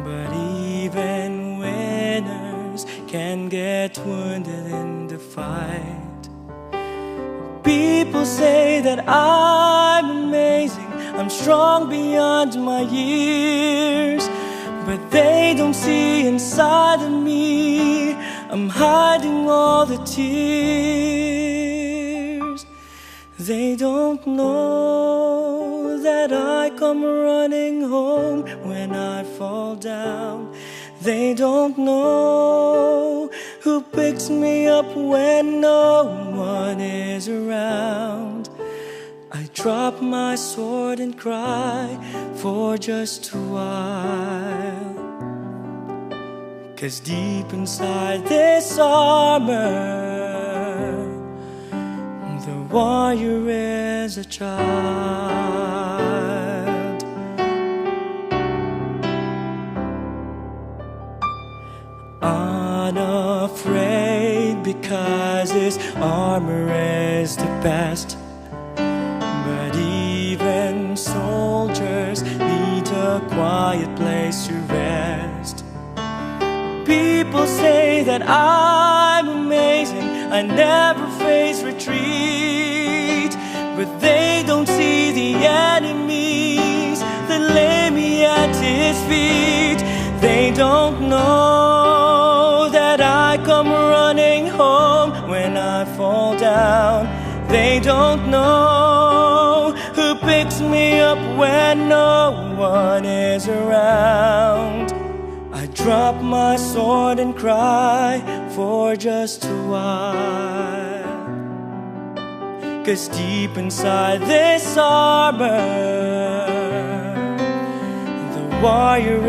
but even winners can get wounded in the fight. People say that I'm amazing, I'm strong beyond my years, but they don't see inside of me I'm hiding all the tears. They don't know that I come running home when I fall down. They don't know who picks me up when no one is around. I drop my sword and cry for just a while, 'Cause deep inside this armor, the warrior is a child. Unafraid because his armor is the best. But even soldiers need a quiet place to rest. People say that I'm amazing, I never face retreat. But they don't see the enemies that lay me at his feet. They don't know that I come running home when I fall down. They don't know who picks me up when no one is around. I drop my sword and cry for just a while. 'Cause deep inside this armor, the warrior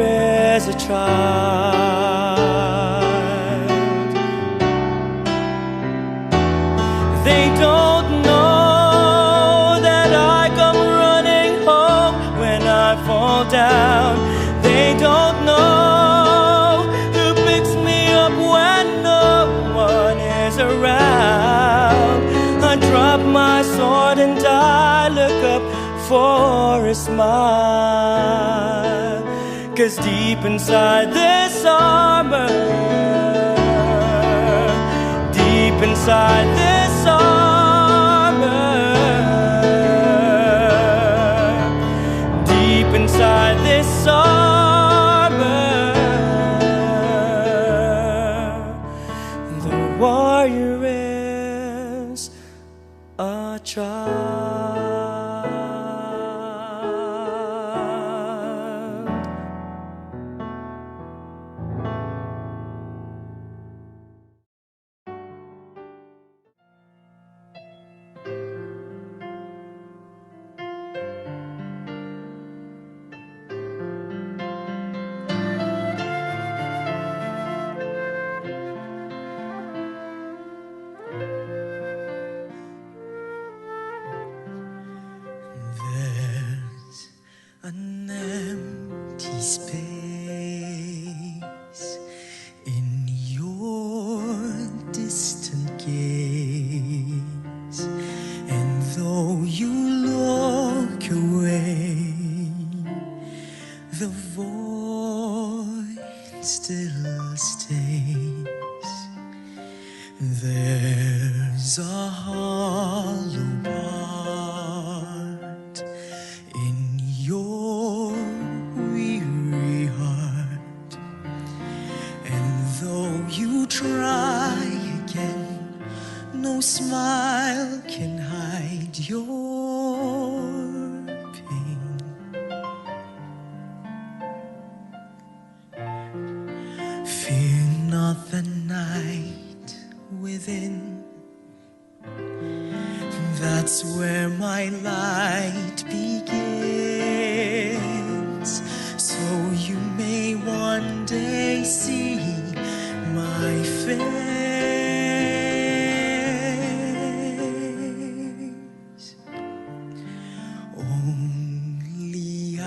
is a child. They don't know that I come running home when I fall down. They don't know who picks me up when no one is around. I drop my sword and I look up for a smile. 'Cause deep inside this armor, deep inside this armor, deep inside this armor, the warrior is a child. There's an empty space in your distant gaze, and though you look away, the void still stays. There's a hollow part in your weary heart, and though you try again, no smile can hide your pain. Fear not the night within, that's where my light begins. So you may one day see my face. Only I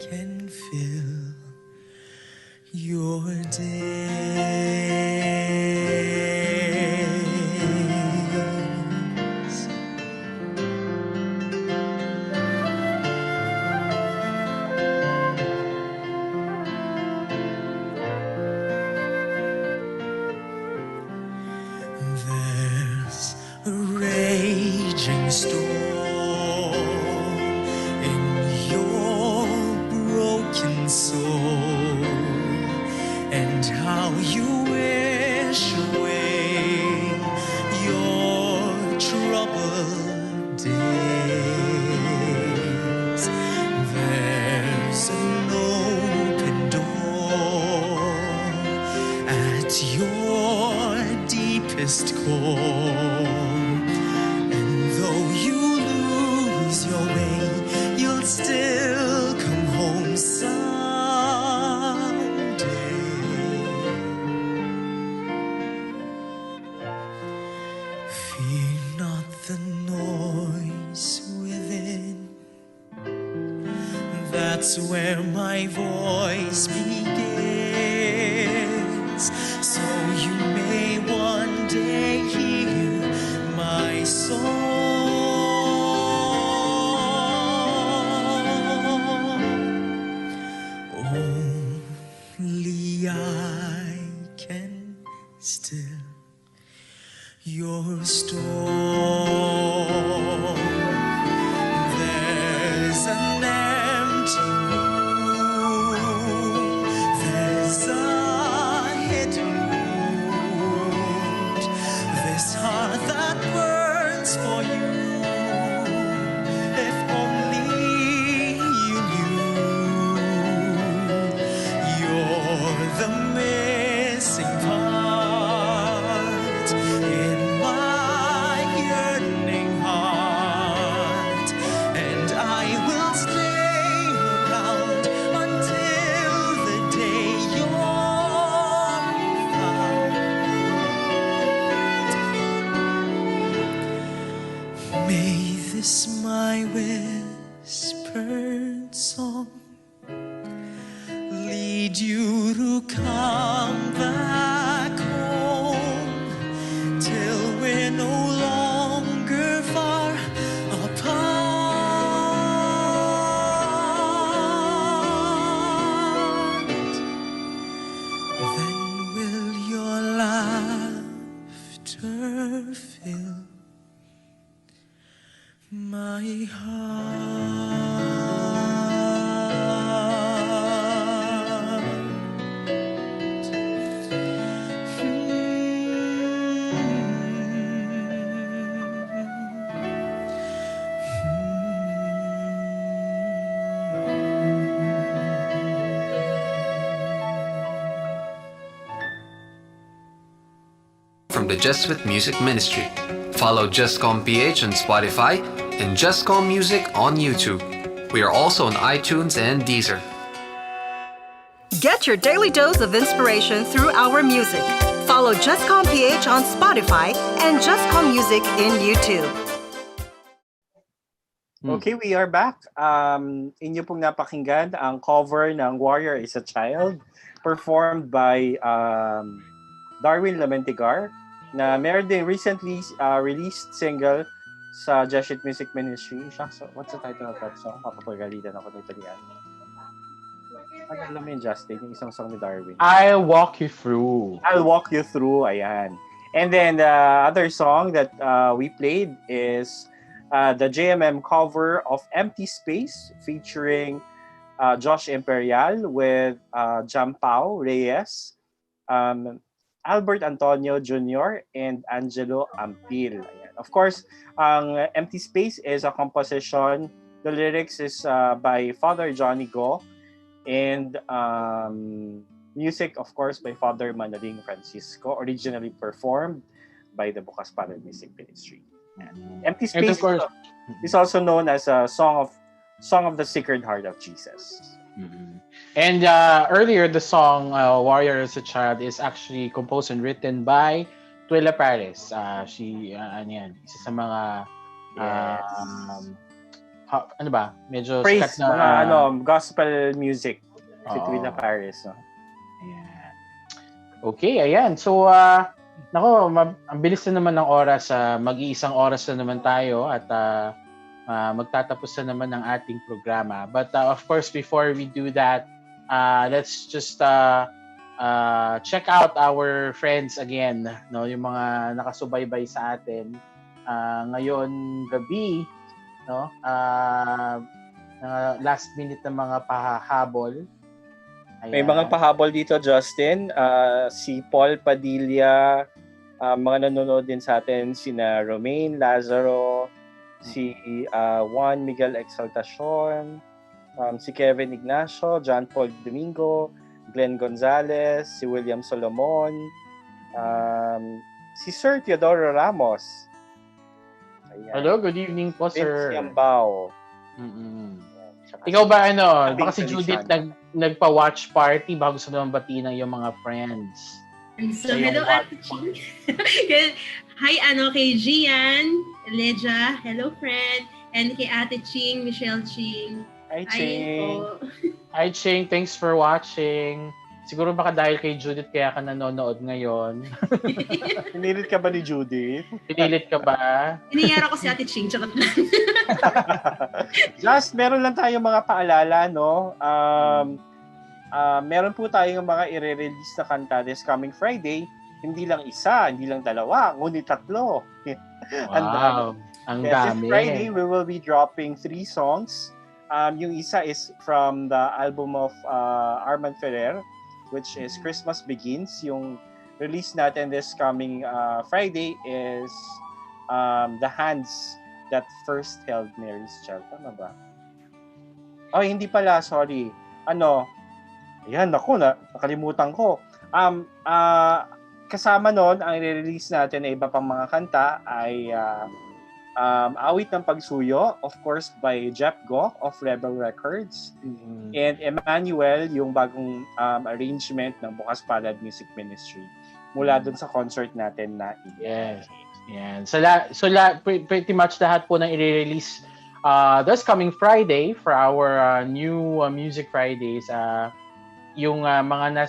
can fill your days. There's a raging storm in your broken soul, and how you wish away your troubled days. There's an open door at your deepest core, and though you lose your way, you'll still come home someday. That's where my voice begins. So you may one day hear my song. Only I can still your storm. There's an empty room. There's a hidden wound. This heart that burns for you. If only you knew. You're the missing part in my yearning heart, and I will stay around until the day you're found. May this my whispered song lead you to come back home till we're no longer far apart. Then will your laughter fill my
From the Jesuit Music Ministry. Follow JustCom PH on Spotify and JustCom Music on YouTube. We are also on iTunes and Deezer.
Get your daily dose of inspiration through our music. Follow JustCom PH on Spotify and JustCom Music in YouTube.
Okay, we are back. Inyo pong napakinggan ang cover ng Warrior is a Child performed by Darwin Lamentigar na meron din recently released single sa Jesuit Music Ministry. Shucks, what's the title of that song? Papapagalitan ako ng Italian. Ano alam mo yun, Justin? Yung isang song ni Darwin.
I'll Walk You Through.
I'll Walk You Through, ayan. And then the other song that we played is the JMM cover of Empty Space featuring Josh Imperial with Jampao Reyes, Albert Antonio Jr. and Angelo Ampil. Ayan. Of course, ang Empty Space is a composition. The lyrics is by Father Johnny Go and music, of course, by Father Manaling Francisco, originally performed by the Bukas Palad Music Ministry. Ayan. Empty
And
Space
of course,
is also known as a song of the Sacred Heart of Jesus.
and earlier the song Warrior as a Child is actually composed and written by Twila Paris. She ano yan, isa sa mga ano ba? Medyo
Praise,
sikat na
mga gospel music si
Oo.
Twila Paris. No?
Ayan. Okay, ayan. So nako, ang bilis na naman ng oras. Mag-iisang oras na naman tayo at magtatapos na naman ng ating programa. But of course, before we do that, let's just check out our friends again, no, yung mga nakasubaybay sa atin ngayon gabi, no, last minute na mga pahabol. Ayan.
May mga pahabol dito, Justin. Si Paul Padilla, mga nanonood din sa atin, sina Romaine Lazaro, si Juan Miguel Exaltacion, si Kevin Ignacio, John Paul Domingo, Glenn Gonzalez, si William Solomon, si Sir Teodoro Ramos. Ayan.
Hello, good evening po, sir.
Vince Yambao.
Ikaw ba ano,
Abing
baka si Judith
Feliciano.
nagpa-watch party bago sa naman bati ng iyong mga friends.
So, hello, Ate Ching. Hi, kay Gian, Leja, hello, friend. And kay Ate Ching, Michelle Ching.
Hi,
Hi
Ching.
po.
Hi, Ching. Thanks for watching. Siguro baka dahil kay Judith kaya ka nanonood ngayon.
Pinilit ka ba ni Judith?
Pinilit ka ba?
Iniyara ko si Ate Ching, charot lang.
Just, meron lang tayong mga paalala, no? Meron po tayong mga i-release na kanta this coming Friday. Hindi lang isa, hindi lang dalawa, ngunit 3. Ang dami.
Wow. Ang
Yes, this
dami.
Friday we will be dropping 3 songs. Yung isa is from the album of Arman Ferrer, which is Christmas Begins. Yung release natin this coming Friday is The Hands That First Held Mary's Child. Tama ba? Oh, hindi pala. Sorry. Ayan, nakalimutan ko. Kasama nun, ang i-release natin na iba pang mga kanta ay Awit ng Pagsuyo, of course, by Jeff Goff of Rebel Records. And Emmanuel, yung bagong arrangement ng Bukas Palad Music Ministry mula dun sa concert natin na
Yes. Yan. Pretty much lahat po ng i-release this coming Friday for our new Music Fridays. Yung mga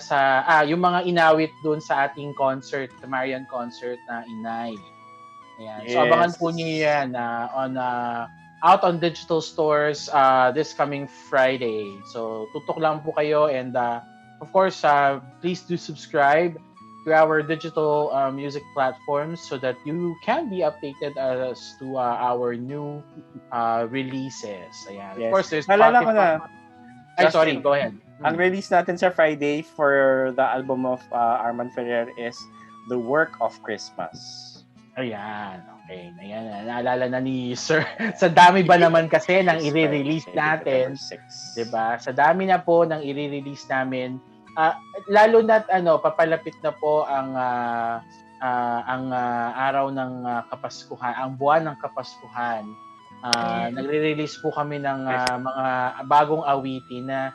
yung mga inawit doon sa ating concert, the Marian concert na Inay. Ayan.
Yes.
So abangan po niyo yan out on digital stores this coming Friday. So tutok lang po kayo, and of course please do subscribe to our digital music platforms so that you can be updated as to our new releases. Ayan.
Yes.
Of course, there's
Naalala ko na.
Ay,
Justin,
sorry, go ahead.
Ang release natin sa Friday for the album of Arman Ferrer is The Work of Christmas.
Ayan, okay. Ayan, naalala na ni Sir. Sa dami ba naman kasi ng i-release natin, 'diba? Sa dami na po ng i-release namin, lalo na't papalapit na po ang araw ng Kapaskuhan, ang buwan ng Kapaskuhan. Nagre-release po kami ng mga bagong awitin na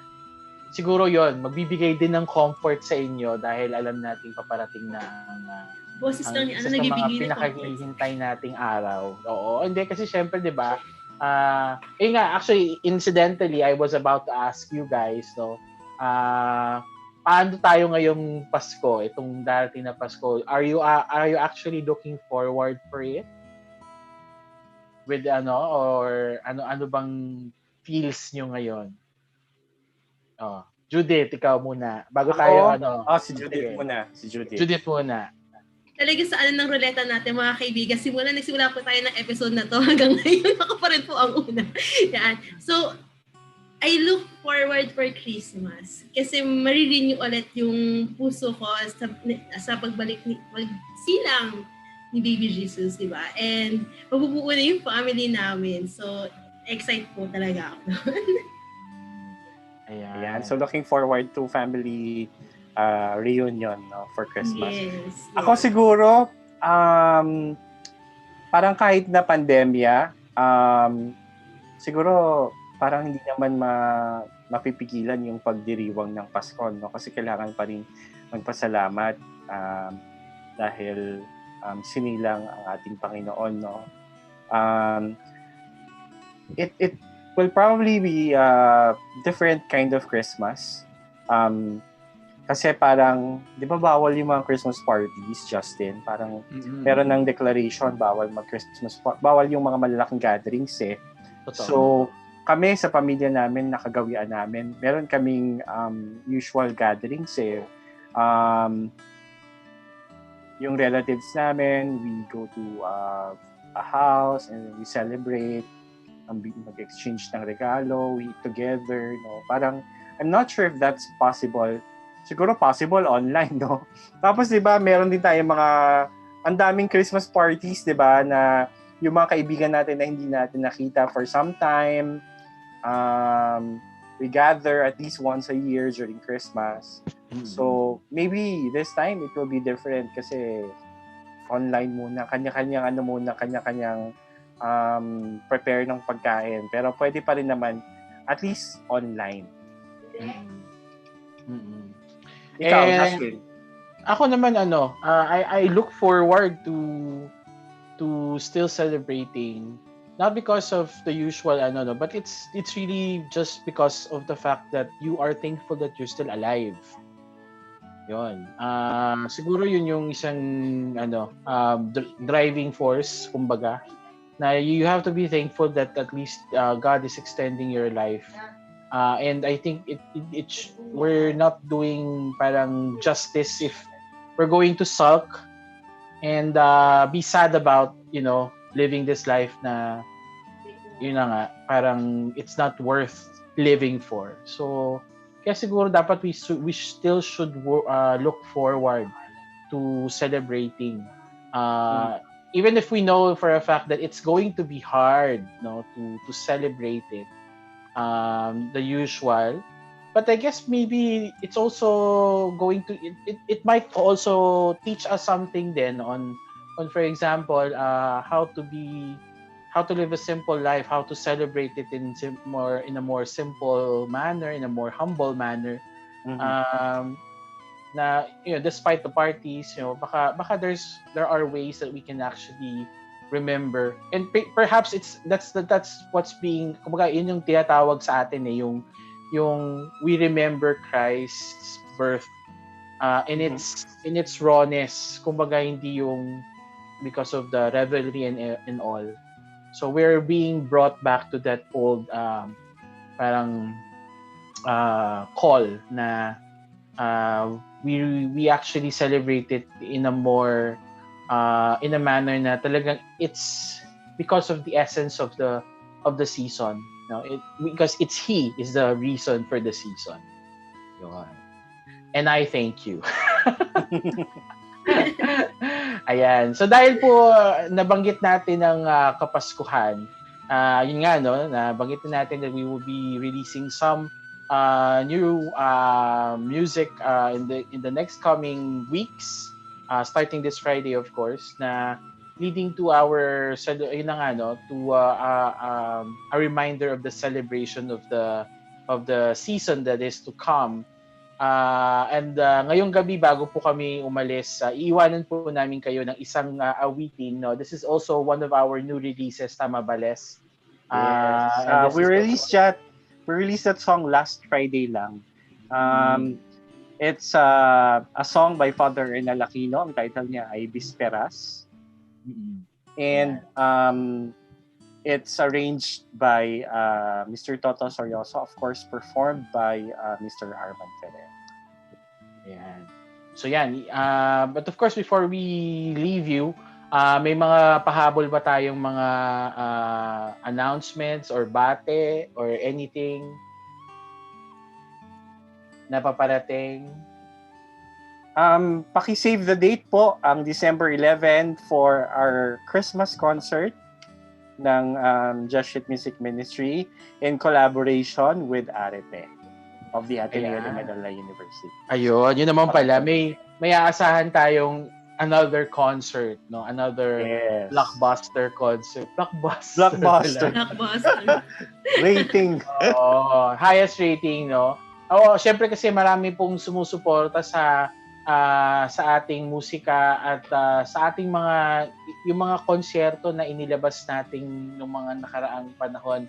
siguro yon magbibigay din ng comfort sa inyo dahil alam nating paparating na ang
Boses lang ni
isa sa mga
nagbibigay ng
pinakahihintay nating araw. Oo, hindi kasi syempre 'di ba? Actually incidentally I was about to ask you guys, no. Paano tayo ngayong Pasko, itong darating na Pasko? Are you actually looking forward for it? With or ano bang feels nyo ngayon? Judith, ikaw muna. Bago tayo
si Judith muna.
Judith muna.
Talaga sa ng ruleta natin, mga kaibigan, nagsimula po tayo ng episode na to hanggang ngayon, ako pa rin po ang una. Yan. So, I look forward for Christmas kasi marirenew ulit yung puso ko sa pagsilang ni Baby Jesus, di ba? And mabubuo na yung family namin. So, excited po talaga ako.
Ayan. So, looking forward to family reunion, no, for Christmas.
Yes.
Ako siguro, parang kahit na pandemya, siguro parang hindi naman mapipigilan yung pagdiriwang ng Pasko, no? Kasi kailangan pa rin magpasalamat dahil sinilang ang ating Panginoon, no. It will probably be a different kind of Christmas. Kasi parang, di ba bawal yung mga Christmas parties, Justin? Parang meron ng declaration, bawal bawal yung mga malalaking gatherings eh.
Totoo.
So, kami sa pamilya namin, nakagawian namin, meron kaming usual gatherings eh. Yung relatives namin, we go to a house and we celebrate, mag-exchange ng regalo, we eat together, no? Parang, I'm not sure if that's possible. Siguro possible online, no? Tapos, di ba, meron din tayong ang daming Christmas parties, di ba, na yung mga kaibigan natin na hindi natin nakita for some time, we gather at least once a year during Christmas. So, maybe this time it will be different kasi online muna, kanya-kanyang prepare ng pagkain. Pero pwede pa rin naman at least online. Ikaw, Justin.
Ako naman I look forward to still celebrating not because of the usual ano no, but it's really just because of the fact that you are thankful that you're still alive. Yon. Siguro yun yung isang ano, driving force kumbaga na you have to be thankful that at least God is extending your life. And I think we're not doing parang justice if we're going to sulk and be sad about, living this life na yun na nga, parang it's not worth living for. So, kaya siguro dapat we still should look forward to celebrating.
Mm.
Even if we know for a fact that it's going to be hard, no, to celebrate it, the usual. But I guess maybe it's also going to it might also teach us something then on for example how to live a simple life, how to celebrate it in a more simple manner, in a more humble manner.
Mhm.
Um, na despite the parties, baka there are ways that we can actually remember, and perhaps that's what's being kumbaga yun yung tinatawag sa atin yung we remember Christ's birth
Mhm.
in its rawness, kumbaga hindi yung because of the revelry and all. So we're being brought back to that old parang call na we actually celebrate it in a more in a manner na talagang it's because of the essence of the season. No, because he is the reason for the season. Yun. And I thank you. Ayan. So dahil po nabanggit natin ang Kapaskuhan, yun nga no, nabanggit natin that we will be releasing some new music in the next coming weeks, starting this Friday of course, na leading to yun na nga no, to a reminder of the celebration of the season that is to come. And ngayong gabi bago po kami umalis, iiwanan po namin kayo ng isang awitin. No? This is also one of our new releases, tama ba, Les?
Yes.
And this
We
is
released that song last Friday lang.
mm,
It's a song by Father Ernal Aquino. Ang title niya ay Bisperas.
mm,
And
ayan.
it's arranged by Mr. Toto Sorioso, of course, performed by Mr. Arman Ferrer.
Ayan. So yan, but of course before we leave you, may mga pahabol ba tayong mga announcements or bate or anything na paparating?
Paki-save the date po ang December 11 for our Christmas concert ng Jesuit Music Ministry in collaboration with Arepe of the Ateneo de
Ayan.
Manila University.
Ayun, yun naman pala.
Pakicomment.
May aasahan tayong another concert, no? Another
Yes.
blockbuster concert. Blockbuster.
Blockbuster.
pala.
Blockbuster.
Rating.
Oo, highest rating, no? Oo, syempre kasi marami pong sumusuporta sa ating musika at sa ating yung mga konserto na inilabas nating nung mga nakaraang panahon.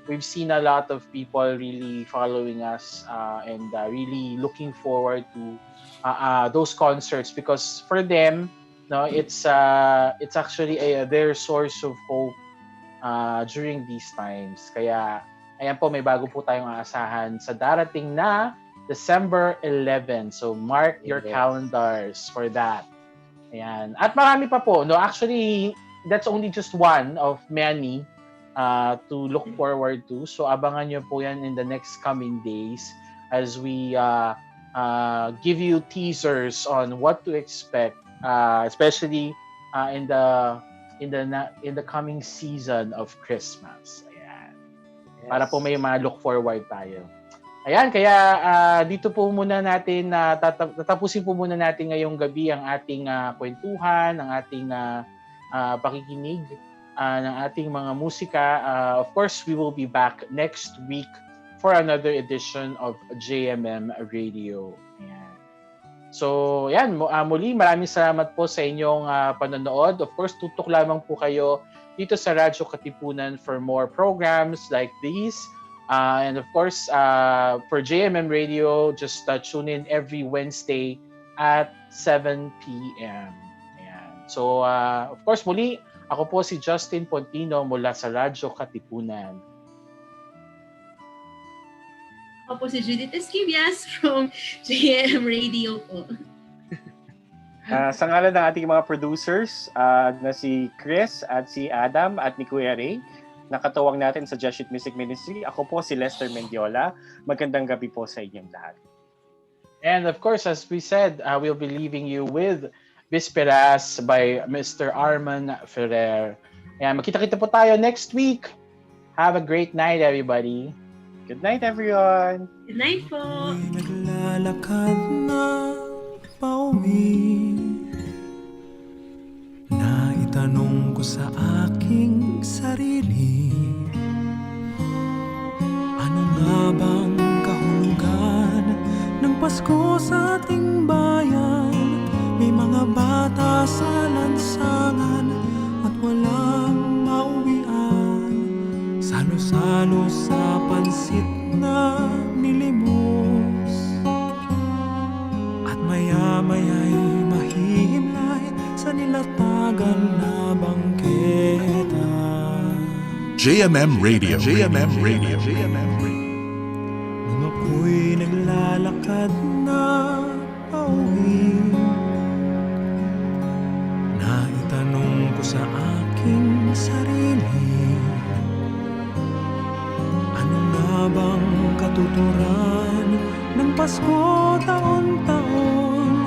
We've seen a lot of people really following us and really looking forward to those concerts because for them, no, it's actually their source of hope during these times. Kaya ayan po, may bago po tayong aasahan sa darating na December 11. So mark your
Yes.
calendars for that. Ayan. At marami pa po. No, actually, that's only just one of many to look forward to. So abangan nyo po yan in the next coming days as we give you teasers on what to expect, especially in the coming season of Christmas. Ayan.
Yes.
Para po may look forward tayo. Ayan, kaya dito po muna natin tatapusin po muna natin ngayong gabi ang ating kwentuhan, ang ating pakikinig ng ating mga musika. Of course, we will be back next week for another edition of JMM Radio. Ayan. So, yan, muli maraming salamat po sa inyong panonood. Of course, tutok lamang po kayo dito sa Radyo Katipunan for more programs like these. And of course, for JMM Radio, just tune in every Wednesday at 7 p.m. Ayan. So, of course, muli, ako po si Justin Pontino mula sa Radyo Katipunan.
Ako po si Judith Esquivias from JM Radio po.
Sa ngalan ng ating mga producers na si Chris at si Adam at ni Kuya Ray, nakatawag natin sa Jesuit Music Ministry. Ako po si Lester Mendiola. Magandang gabi po sa inyong lahat.
And of course, as we said, we'll be leaving you with Bisperas by Mr. Arman Ferrer. Ayan, magkita-kita po tayo next week. Have a great night, everybody.
Good night, everyone.
Good night po.
Ako'y naglalakad na pauwi. Naitanong ko sa aking sarili, ano nga bang kahulugan ng Pasko sa ating bayan? May mga bata sa lansangan at walang mauwian. Salo-salo sa pansit na nilimos, at maya-maya'y mahihimlay sa nilatagan na bangketa.
JMM Radio. JMM Radio. JMM Radio.
Nung ako'y naglalakad na pauwi, naitanong ko sa aking sarili, ano nga bang katuturan ng Pasko taon-taon?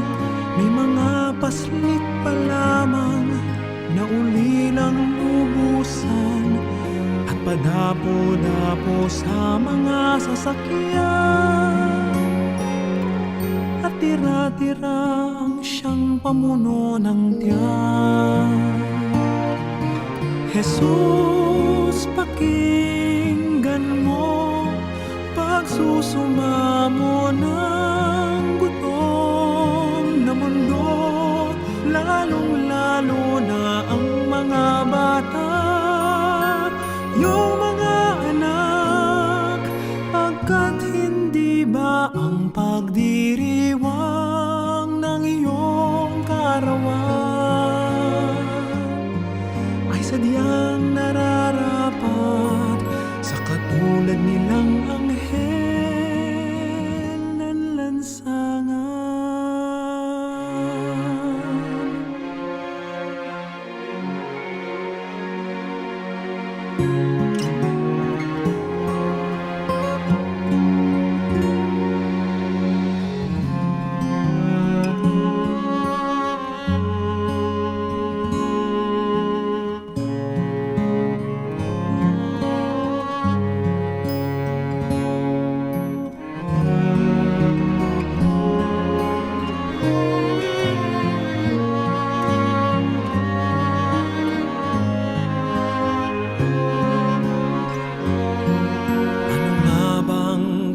May mga paslit pa lamang na ulilang ubusan at padapo-dapo sa mga sasakyan, at tira-tirang siyang pamuno ng tiyan. Jesus, pakinggan mo, pagsusumamo ng gutom na mundo, lalong-lalo na ang mga bata, yung mga anak, pagkat hindi ba ang pagdiriwang ng iyong kaarawan ay sadyang nararapat sa katulad nilang anghel ng lansangan.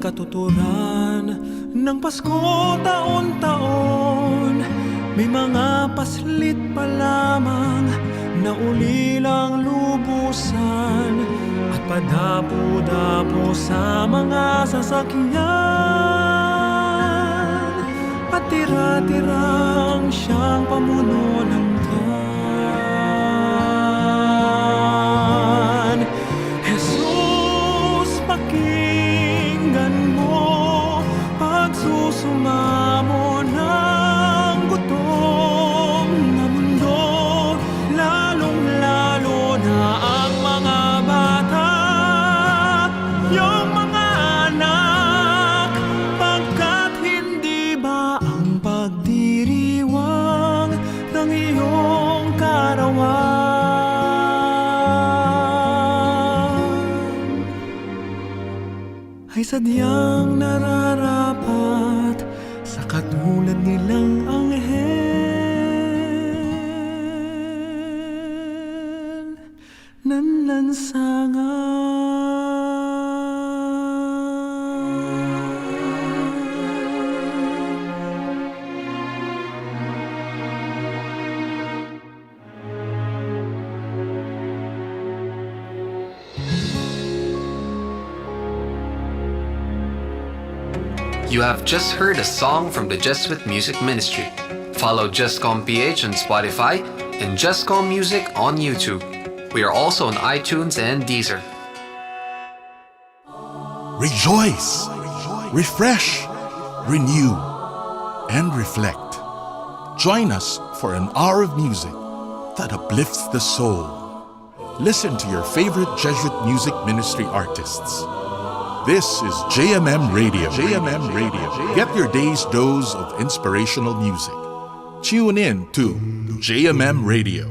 Katuturan ng Pasko taon-taon, may mga paslit pa lamang na ulilang lubusan at padapo-dapo sa mga sasakyan, at tira-tirang siyang pamuno ng tiyan. Jesus, pakinggan mo, pagsusumamo ng gutom na mundo, lalong-lalo na ang mga bata, yung mga anak, pagkat hindi ba ang pagdiriwang ng iyong kaarawan ay sadyang nararapat sa katulad nilang anghel ng lansangan.
You have just heard a song from the Jesuit Music Ministry. Follow JustCom PH on Spotify and JustCom Music on YouTube. We are also on iTunes and Deezer.
Rejoice, refresh, renew, and reflect. Join us for an hour of music that uplifts the soul. Listen to your favorite Jesuit Music Ministry artists. This is JMM Radio. JMM Radio. Get your day's dose of inspirational music. Tune in to JMM Radio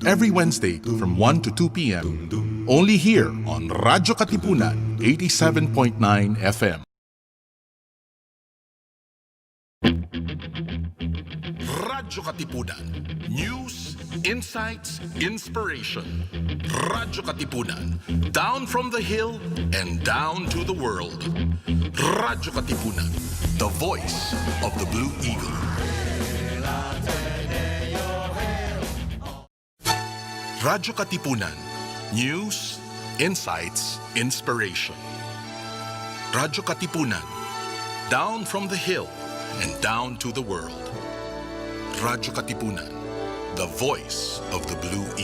every Wednesday from 1 to 2 p.m. Only here on Radyo Katipunan 87.9 FM. Radyo Katipunan. News, insights, inspiration. Radyo Katipunan. Down from the hill and down to the world. Radyo Katipunan. The voice of the Blue Eagle. Radyo Katipunan. News, insights, inspiration. Radyo Katipunan. Down from the hill and down to the world. Radyo Katipunan, the voice of the Blue Eagle.